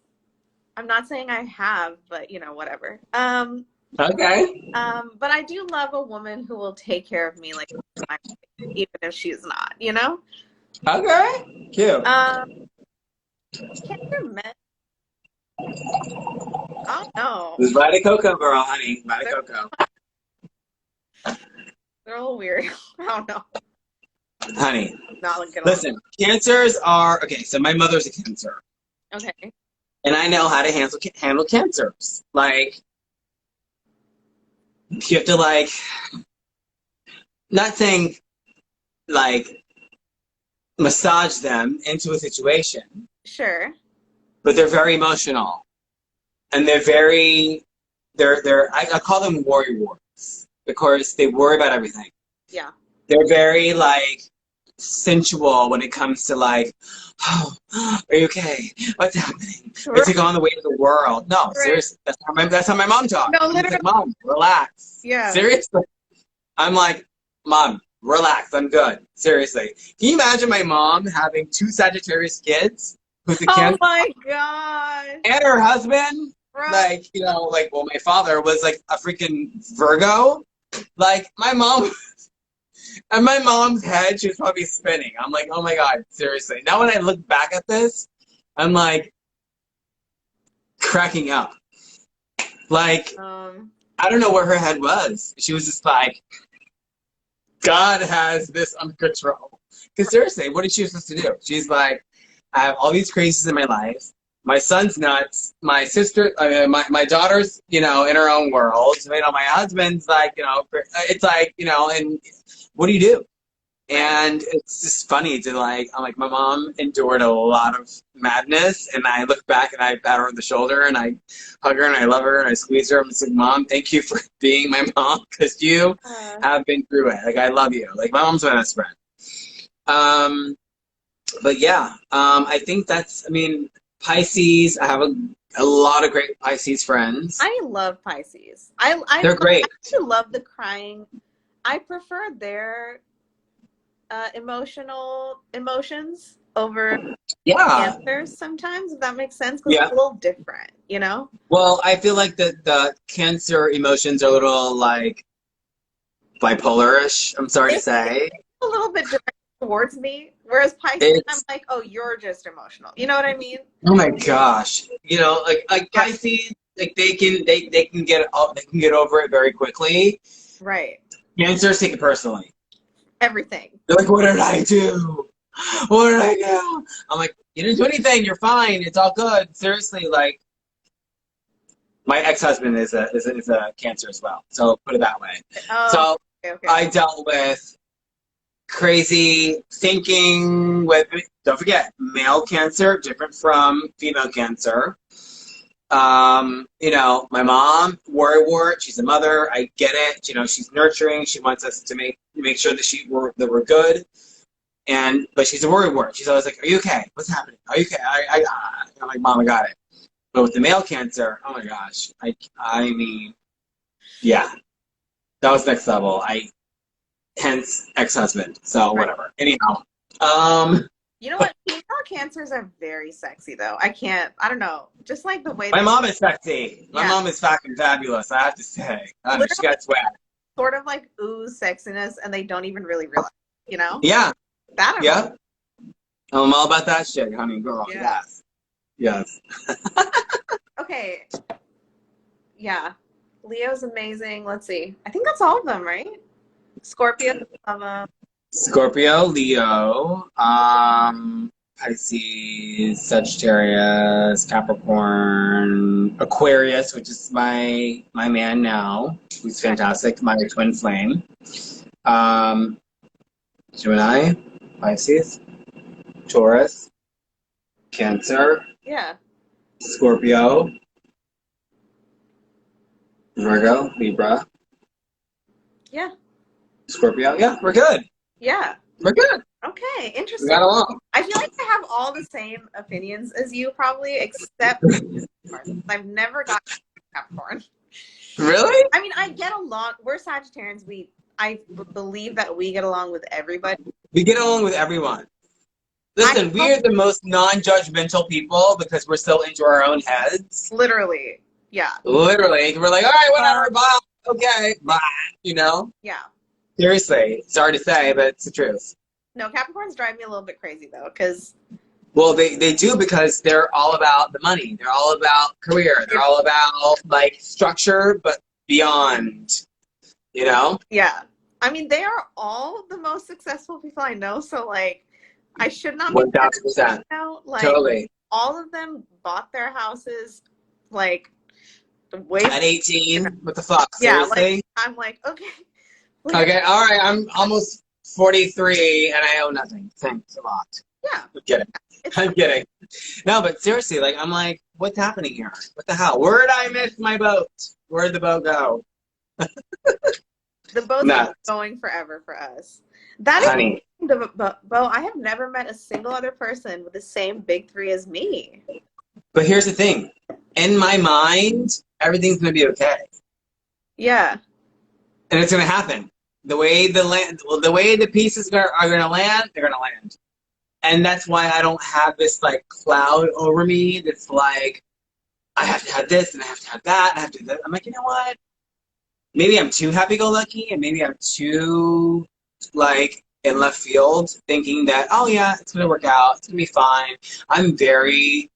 I'm not saying I have, but, whatever. Okay. But I do love a woman who will take care of me, even if she's not, Okay. Cute. Cancer men. Oh, no. This is Brother The Cookout, girl, honey. Brother The Cookout. They're a little weird. I don't know. Honey. Not looking Listen, cancers are... Okay, so my mother's a Cancer. Okay. And I know how to handle cancers. You have to, not saying, massage them into a situation, Sure. but they're very emotional. And I call them worry warts because they worry about everything. Yeah. They're very like sensual when it comes to like, oh, are you okay? What's happening? It's like on the way to the world. No, Right. seriously, that's how my mom talks. No, She's literally. like, Mom, relax. Yeah. Seriously. I'm like, Mom, relax. I'm good. Seriously. Can you imagine my mom having 2 Sagittarius kids with the Oh cancer my God. and her husband? Bro. Like, you know, like, well, my father was like a freaking Virgo. Like, my mom, and my mom's head, she was probably spinning. I'm like, oh my God, seriously. Now when I look back at this, I'm like cracking up. Like, I don't know where her head was. She was just like, God has this under control. Because seriously, what is she supposed to do? She's like, I have all these crazies in my life. My son's nuts. My sister, my daughter's, you know, in her own world. You know, my husband's like, you know, it's like, you know, and what do you do? And it's just funny to like, I'm like, my mom endured a lot of madness, and I look back and I pat her on the shoulder and I hug her and I love her and I squeeze her. I'm just like, Mom, thank you for being my mom because you have been through it. Like, I love you. Like, my mom's my best friend. But yeah, I think that's, I mean, Pisces, I have a lot of great Pisces friends. I love Pisces. They're great. I actually love the crying. I prefer their emotions over Cancers sometimes, if that makes sense, because it's a little different, you know? Well, I feel like the Cancer emotions are a little like bipolar-ish, I'm sorry to say. A little bit direct towards me, whereas Pisces, I'm like, oh, you're just emotional. You know what I mean? Oh my gosh. You know, like Pisces, like they can get over it very quickly. Right. Cancers take it personally. Everything. They're like, what did I do? What did I do? I'm like, you didn't do anything. You're fine. It's all good. Seriously, like, my ex-husband is a Cancer as well. So put it that way. Oh, so okay. I dealt with crazy thinking with, don't forget, male Cancer, different from female Cancer. You know, my mom, worrywart, she's a mother. I get it. You know, she's nurturing. She wants us to make sure that we're good. But she's a worrywart. She's always like, "Are you okay? What's happening? Are you okay?" I'm like, "Mom, I got it." But with the male Cancer, oh my gosh, I mean, yeah, that was next level. Hence ex-husband. So whatever. Anyhow, you know what? Female Cancers are very sexy, though. I don't know. Just like the way my mom is sexy. My Yeah. mom is fucking fabulous, I have to say. She got swag. sort of like ooze sexiness, and they don't even really realize, you know? Yeah. That Yeah. I'm all about that shit, honey, girl. Yeah. Yes. Okay. Yeah. Leo's amazing. Let's see. I think that's all of them, right? Scorpio. Scorpio, Leo, Pisces, Sagittarius, Capricorn, Aquarius, which is my man now, who's fantastic, my twin flame. Gemini, Pisces, Taurus, Cancer, Yeah. Scorpio, Virgo, Libra. Yeah. Scorpio. Yeah, we're good. Yeah. We're good. Okay. Interesting. We got along. I feel like I have all the same opinions as you, probably, except I've never got Capricorn. Really? I mean, I get along. We're Sagittarians. I believe that we get along with everybody. We get along with everyone. Listen, we are the most non-judgmental people because we're so into our own heads. Literally. Yeah. Literally. We're like, all right, whatever, bye. Okay, bye. You know? Yeah. Seriously. Sorry to say, but it's the truth. No, Capricorns drive me a little bit crazy, though, because... Well, they do because they're all about the money. They're all about career. They're all about, like, structure, but beyond, you know? Yeah. I mean, they are all the most successful people I know, so, like, I should not be... 1,000%. Like, totally. All of them bought their houses, like, way... At 18? What the fuck? Yeah, Seriously? like, I'm like, okay. Okay, all right. I'm almost 43 and I owe nothing. Thanks a lot. Yeah. I'm kidding. I'm kidding. No, but seriously, like, I'm like, what's happening here? What the hell? Where did I miss my boat? Where'd the boat go? The boat's Nuts. going forever for us. That Honey. is the Bo. I have never met a single other person with the same big three as me. But here's the thing. In my mind, everything's gonna be okay. Yeah. And it's gonna happen. The way the pieces are gonna land, they're gonna land. And that's why I don't have this like cloud over me that's like, I have to have this and I have to have that and I have to do that. I'm like, you know what? Maybe I'm too happy-go-lucky and maybe I'm too like in left field thinking that, oh yeah, it's gonna work out, it's gonna be fine. I'm very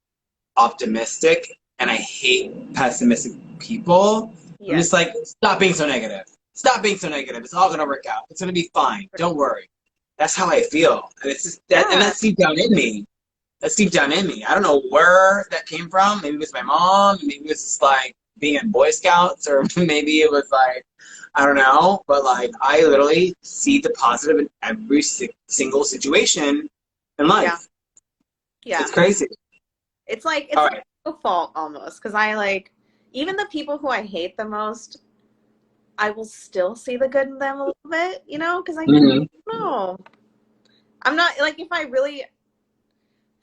optimistic and I hate pessimistic people. Yeah. I'm just like, stop being so negative. Stop being so negative. It's all gonna work out. It's gonna be fine. Don't worry. That's how I feel. And it's just that, and that's deep down in me. That's deep down in me. I don't know where that came from. Maybe it was my mom. Maybe it was just like being in Boy Scouts, or maybe it was like, I don't know. But like, I literally see the positive in every single situation in life. Yeah. It's crazy. It's like All right. a fault almost, because I like even the people who I hate the most, I will still see the good in them a little bit, you know, because I know I'm not like, if I really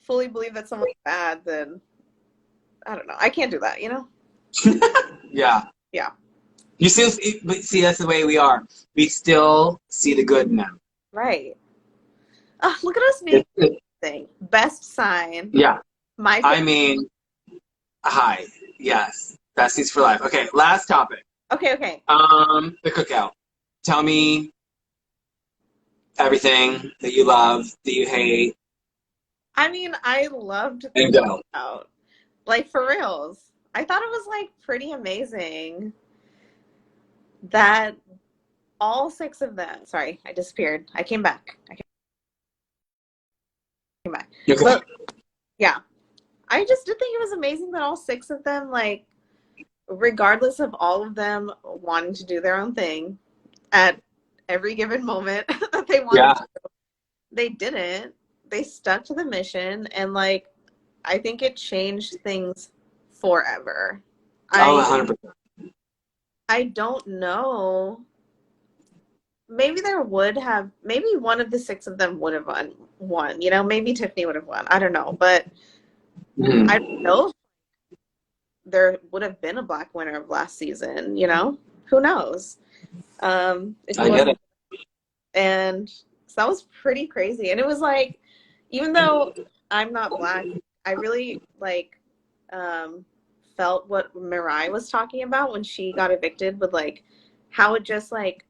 fully believe that someone's bad, then I don't know. I can't do that, you know? Yeah. Yeah. You still see, that's the way we are. We still see the good in them. Right. Oh, look at us being thing. Best sign. Yeah. I mean, hi. Yes. Besties for life. Okay, last topic. Okay. The cookout. Tell me everything that you love, that you hate. I mean, I loved the And go. cookout. Like, for reals. I thought it was like pretty amazing that all 6 of them. Sorry, I disappeared. I came back. Okay. But yeah, I just did think it was amazing that all 6 of them, like, regardless of all of them wanting to do their own thing at every given moment that they wanted to, they didn't. They stuck to the mission, and like, I think it changed things forever. 100%. I don't know. Maybe maybe one of the 6 of them would have won. You know, maybe Tiffany would have won. I don't know, but I don't know if there would have been a black winner of last season. You know, who knows? I get it. And so that was pretty crazy. And it was like, even though I'm not black, I really like felt what Mirai was talking about when she got evicted, with like how it just like,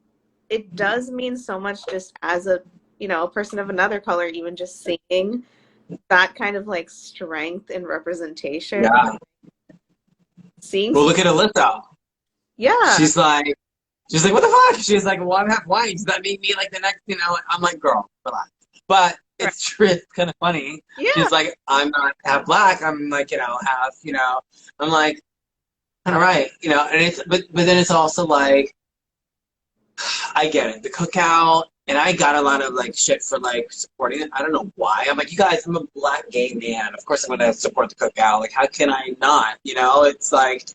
it does mean so much just as a, you know, a person of another color, even just seeing that kind of like strength and representation. Yeah. Seeing. Well, look at Alyssa. Yeah. She's like, what the fuck? She's like, well, I'm half white. Does that make me like the next, you know? I'm like, girl, relax. But it's true. It's kind of funny. Yeah. She's like, I'm not half black. I'm like, you know, half, you know. I'm like, kind of right, you know. And it's, but then it's also like, I get it. The cookout, and I got a lot of like shit for like supporting it. I don't know why. I'm like, you guys, I'm a black gay man. Of course I'm gonna support the cookout. Like, how can I not? You know, it's like,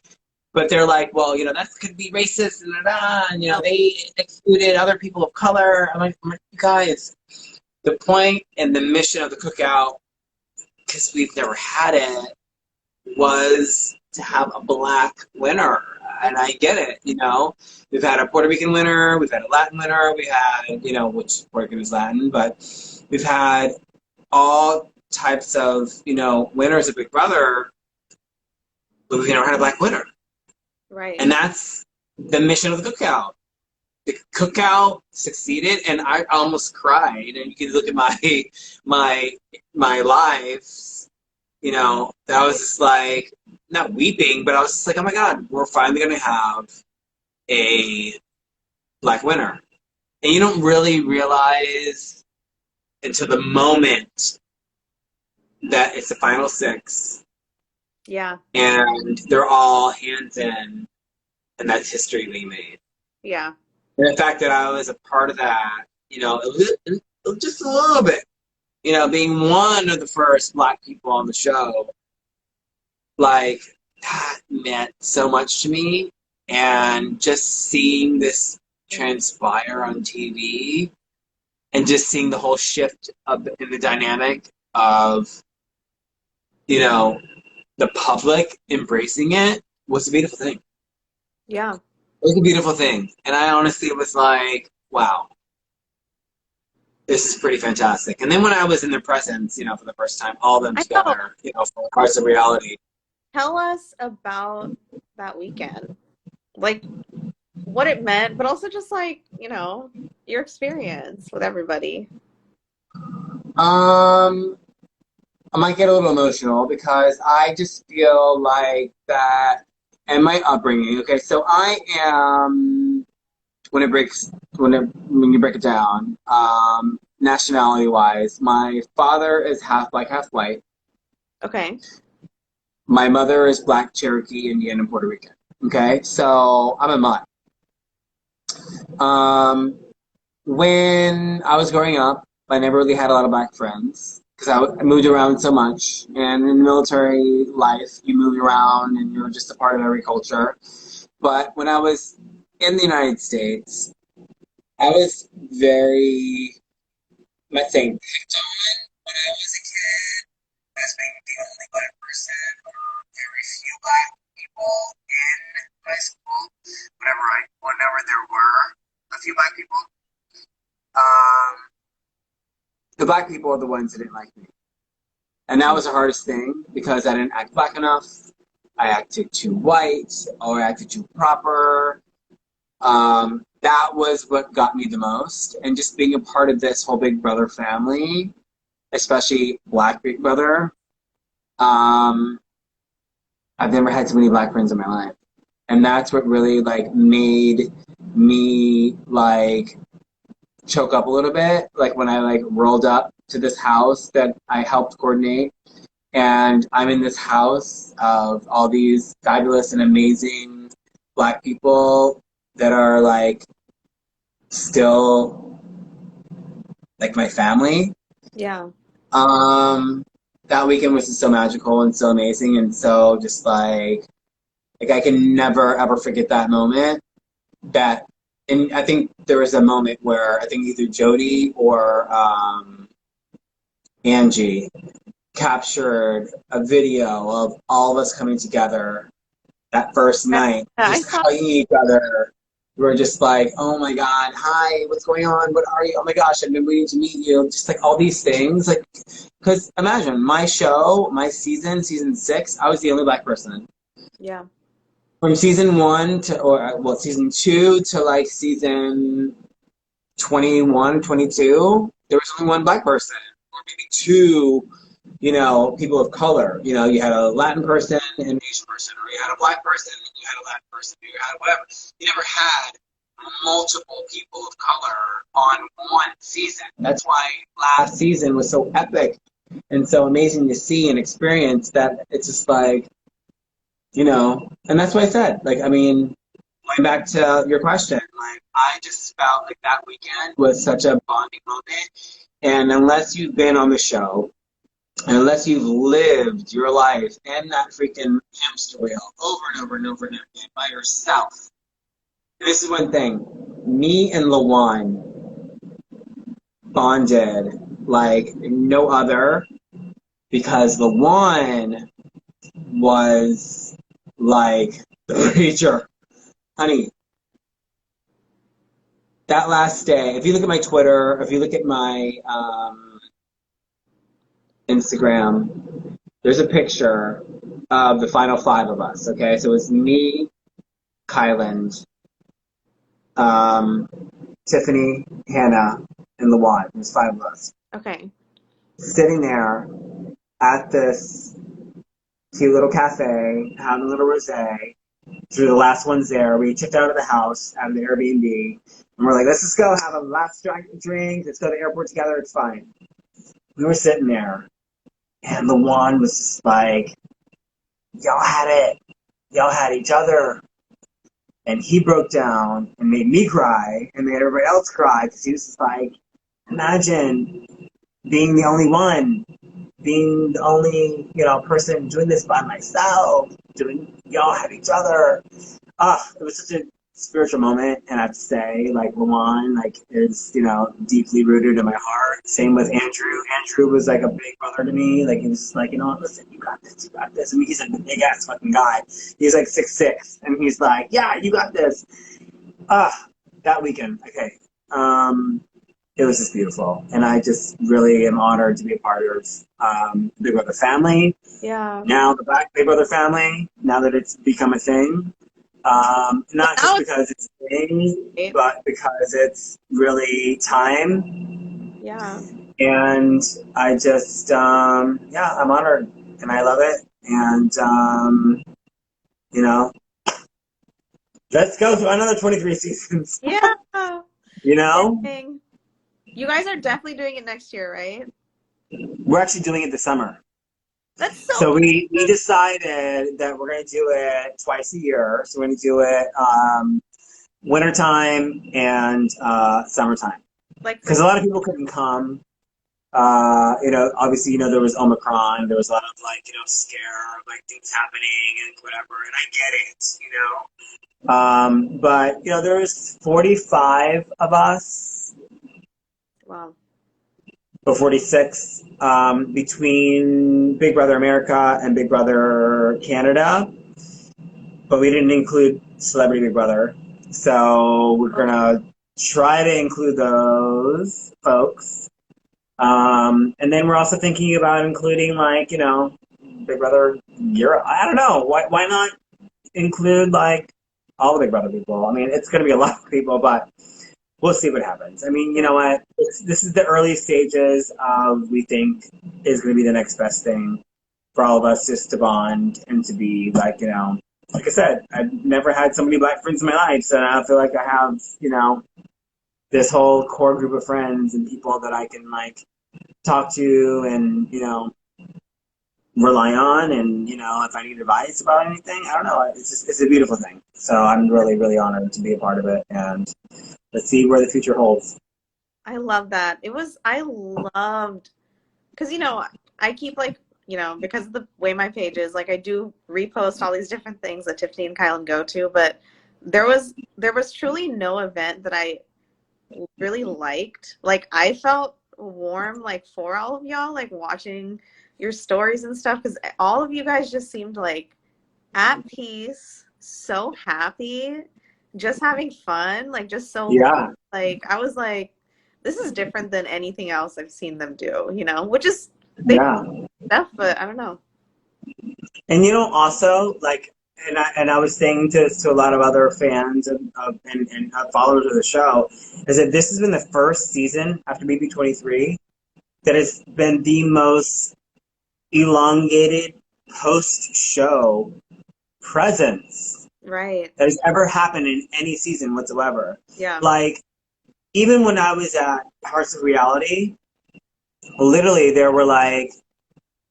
but they're like, well, you know, that could be racist and you know, they excluded other people of color. I'm like, you guys, the point and the mission of the cookout, because we've never had it, was to have a black winner. And I get it, you know. We've had a Puerto Rican winner, we've had a Latin winner, we had, you know, which Puerto Rican is Latin, but we've had all types of, you know, winners of Big Brother, but we've never had a black winner. Right. And that's the mission of the cookout. The cookout succeeded, and I almost cried. And you can look at my lives, you know, that was just like, not weeping, but I was just like, oh my God, we're finally going to have a black winner. And you don't really realize until the moment that it's the final 6. Yeah. And they're all hands in, and that's history being made. Yeah. And the fact that I was a part of that you know, just a little bit, you know, being one of the first Black people on the show, like, that meant so much to me. And just seeing this transpire on TV and just seeing the whole shift of in the dynamic of, you know, the public embracing it was a beautiful thing. Yeah. It was a beautiful thing. And I honestly was like, wow, this is pretty fantastic. And then when I was in their presence, you know, for the first time, all of them I know. together, you know, for Parts of Reality. Tell us about that weekend. Like what it meant, but also just like, you know, your experience with everybody. Um, I might get a little emotional because I just feel like that, and my upbringing. Okay, so I am when you break it down, nationality wise, my father is half black, half white. Okay. My mother is Black, Cherokee, Indian, and Puerto Rican. Okay, so I'm a mutt. Um, when I was growing up, I never really had a lot of Black friends because I moved around so much. And in military life, you move around and you're just a part of every culture. But when I was in the United States, I was very, let's say, picked on when I was a kid as being the only Black person or very few Black people in high school. Whenever there were a few Black people, um, the Black people are the ones that didn't like me. And that was the hardest thing because I didn't act Black enough. I acted too white or I acted too proper. That was what got me the most. And just being a part of this whole Big Brother family, especially Black Big Brother, I've never had so many Black friends in my life. And that's what really like made me like choke up a little bit. Like when I like rolled up to this house that I helped coordinate, and I'm in this house of all these fabulous and amazing Black people that are like still like my family. Yeah. That weekend was just so magical and so amazing and so just like I can never ever forget that moment. That and I think there was a moment where I think either Jody or Angie captured a video of all of us coming together that first night, I just saw. hugging each other. We were just like, oh my God, hi, what's going on? What are you? Oh my gosh, I've been waiting to meet you. Just like all these things. Like, because imagine my show, my season 6, I was the only Black person. Yeah. From season 1 to, or well, season 2 to like season 21, 22, there was only one Black person, or maybe two, you know, people of color. You know, you had a Latin person and an Asian person, or you had a Black person and you had a Latin person, or you had whatever. You never had multiple people of color on one season. That's why last season was so epic and so amazing to see and experience that it's just like, you know, and that's what I said. Like, I mean, going back to your question, like I just felt like that weekend was such a bonding moment. And unless you've been on the show, and unless you've lived your life in that freaking hamster wheel over and over and over and over again by yourself, this is one thing. Me and Lawan bonded like no other because Lawan was like the preacher. Honey, that last day, if you look at my Twitter, if you look at my Instagram, there's a picture of the final 5 of us, okay? So it was me, Kyland, Tiffany, Hannah, and Lawan. There's 5 of us. Okay. Sitting there at this cute little cafe, having a little rosé. So we're the last ones there. We checked out of the house, out of the Airbnb, and we're like, let's just go have a last drink. Let's go to the airport together. It's fine. We were sitting there, and Lawan was just like, y'all had it. Y'all had each other. And he broke down and made me cry and made everybody else cry because he was just like, imagine being the only one, being the only, person doing this by myself, y'all have each other. It was such a spiritual moment, and I have to say, like, Luan, like, is, deeply rooted in my heart. Same with Andrew. Andrew was like a big brother to me. Like, he was just like, listen, you got this, you got this. I mean, he's like a big ass fucking guy. He's like 6'6", and he's like, yeah, you got this. That weekend, okay. It was just beautiful, and I just really am honored to be a part of the Big Brother family. Yeah. Now the Black Big Brother family, now that it's become a thing. Not just because it's a thing, but because it's really time. Yeah. And I just, I'm honored, and I love it. And, let's go through another 23 seasons. Yeah. You guys are definitely doing it next year, right? We're actually doing it this summer. That's so So we decided that we're going to do it twice a year. So we're going to do it wintertime and summertime. Because a lot of people couldn't come. Obviously, there was Omicron. There was a lot of, scare, things happening and whatever. And I get it, But, there was 45 of us. Wow. Or 46 between Big Brother America and Big Brother Canada. But we didn't include Celebrity Big Brother. So we're going to try to include those folks. And then we're also thinking about including, Big Brother Europe. I don't know. Why not include, all the Big Brother people? I mean, it's going to be a lot of people, but we'll see what happens. I mean, you know what? This is the early stages of, we think, is going to be the next best thing for all of us, just to bond and to be, like I said, I've never had so many Black friends in my life, so I feel like I have, this whole core group of friends and people that I can, talk to and, rely on. And, if I need advice about anything, I don't know. It's a beautiful thing. So I'm really, really honored to be a part of it. And let's see where the future holds. I love that. I loved, because, I keep, because of the way my page is, I do repost all these different things that Tiffany and Kylan go to, but there was truly no event that I really liked. I felt warm, for all of y'all, watching your stories and stuff, because all of you guys just seemed, at peace, so happy, just having fun, just so, yeah. I was like, this is different than anything else I've seen them do, which is stuff, but I don't know. And also, and I was saying to a lot of other fans and followers of the show, is that this has been the first season after BB23 that has been the most elongated post-show presence that has ever happened in any season whatsoever. Yeah. Even when I was at Hearts of Reality, literally there were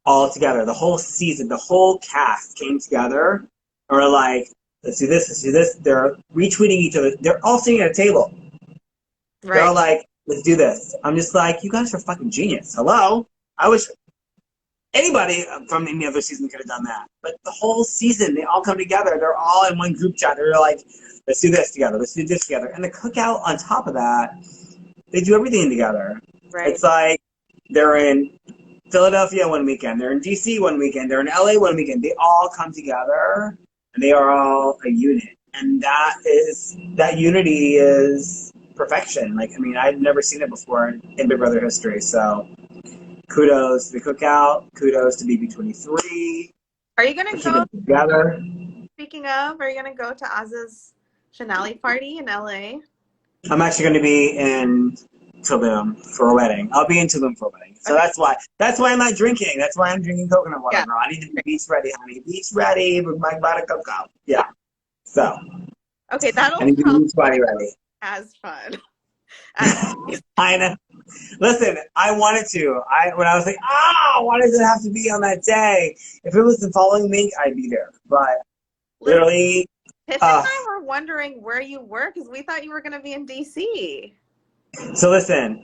all together. The whole season, the whole cast came together and were like, let's do this, let's do this. They're retweeting each other. They're all sitting at a table. Right. They're all like, let's do this. I'm just like, you guys are fucking genius. Hello? I wish anybody from any other season could have done that. But the whole season, they all come together. They're all in one group chat. They're like, let's do this together. Let's do this together. And the cookout on top of that, they do everything together. Right. It's like they're in Philadelphia one weekend, they're in DC one weekend, they're in LA one weekend. They all come together and they are all a unit. And that unity is perfection. I've never seen it before in Big Brother history. So kudos to the Cookout, kudos to BB23. Are you gonna go together? Speaking of, are you gonna go to Oz's finale party in LA? I'm actually gonna be in Tulum for a wedding. I'll be in Tulum for a wedding. So that's why I'm not drinking. That's why I'm drinking coconut water. Yeah. I need to be beach ready, honey. Beach ready with my Brother Cookout. Yeah. So. Okay, that'll I need to be beach body ready. As fun. I know. Listen, I wanted to. When I was like, why does it have to be on that day? If it was the following week, I'd be there. But literally, Tiff and I were wondering where you were because we thought you were going to be in DC. So listen,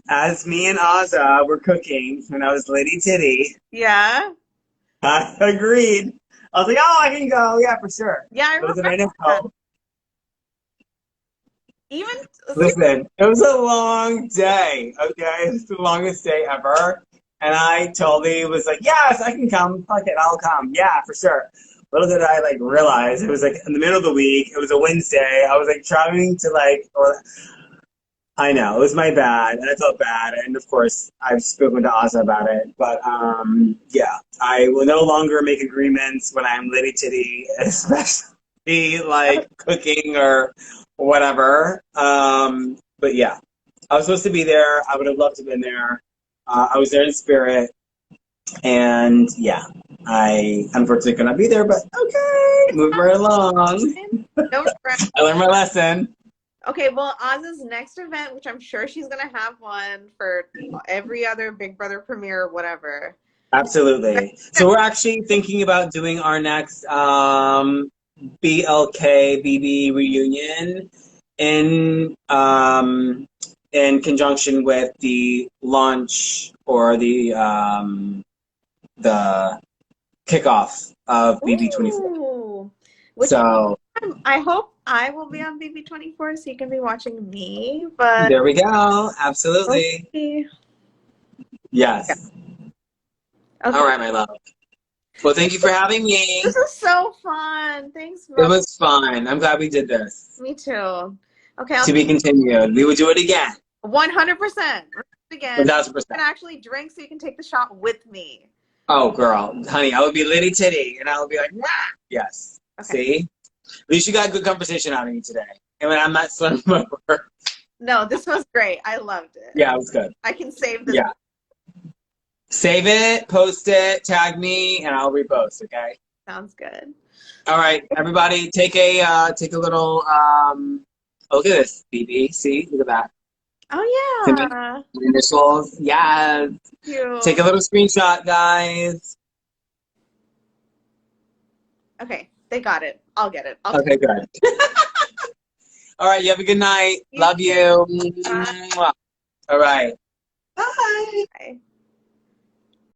as me and Azza were cooking when I was Lady Titty, Yeah. I agreed. I was like, oh, I can go. Yeah, for sure. Yeah, I Listen, remember I that. know. Even Listen, it was a long day, okay? It's the longest day ever. And I totally was like, yes, I can come. Fuck it, I'll come. Yeah, for sure. Little did I like realize it was like in the middle of the week. It was a Wednesday. I was like trying to I know, it was my bad, and I felt bad, and of course, I've spoken to Asa about it, but, yeah, I will no longer make agreements when I'm Lady Titty, especially, like, cooking or whatever, but yeah, I was supposed to be there, I would have loved to have been there, I was there in spirit, and yeah, I unfortunately could not be there, but okay, move right along. no regret. I learned my lesson. Okay, well, Oz's next event, which I'm sure she's going to have one for every other Big Brother premiere or whatever. Absolutely. So we're actually thinking about doing our next BLK BB reunion in conjunction with the launch or the kickoff of BB24. Ooh. Which So I hope I will be on BB24 so you can be watching me, but there we go. Absolutely. okay. Yes. Okay. All right, my love. Well, thank you for having me. This is so fun. Thanks, It Mom. was fun. I'm glad we did this. Me too. Okay, I'll To be continued. We would do it again. 100%. Again. 1,000%. You can actually drink so you can take the shot with me. Oh, girl. Honey, I would be Liddy Titty, and I would be like, wah! Yes. Okay. See? At least you got a good conversation out of me today. And when I'm not slim over. No, this was great. I loved it. Yeah, it was good. I can save this. Yeah. Save it, post it, tag me, and I'll repost, okay? Sounds good. All right, everybody, take a little, look at this, BB. See? Look at that. Oh, yeah. Initials. Yes. Thank you. Take a little screenshot, guys. Okay, they got it. I'll get it. Okay, good. All right, you have a good night. Love you. Bye. All right. Bye. Bye.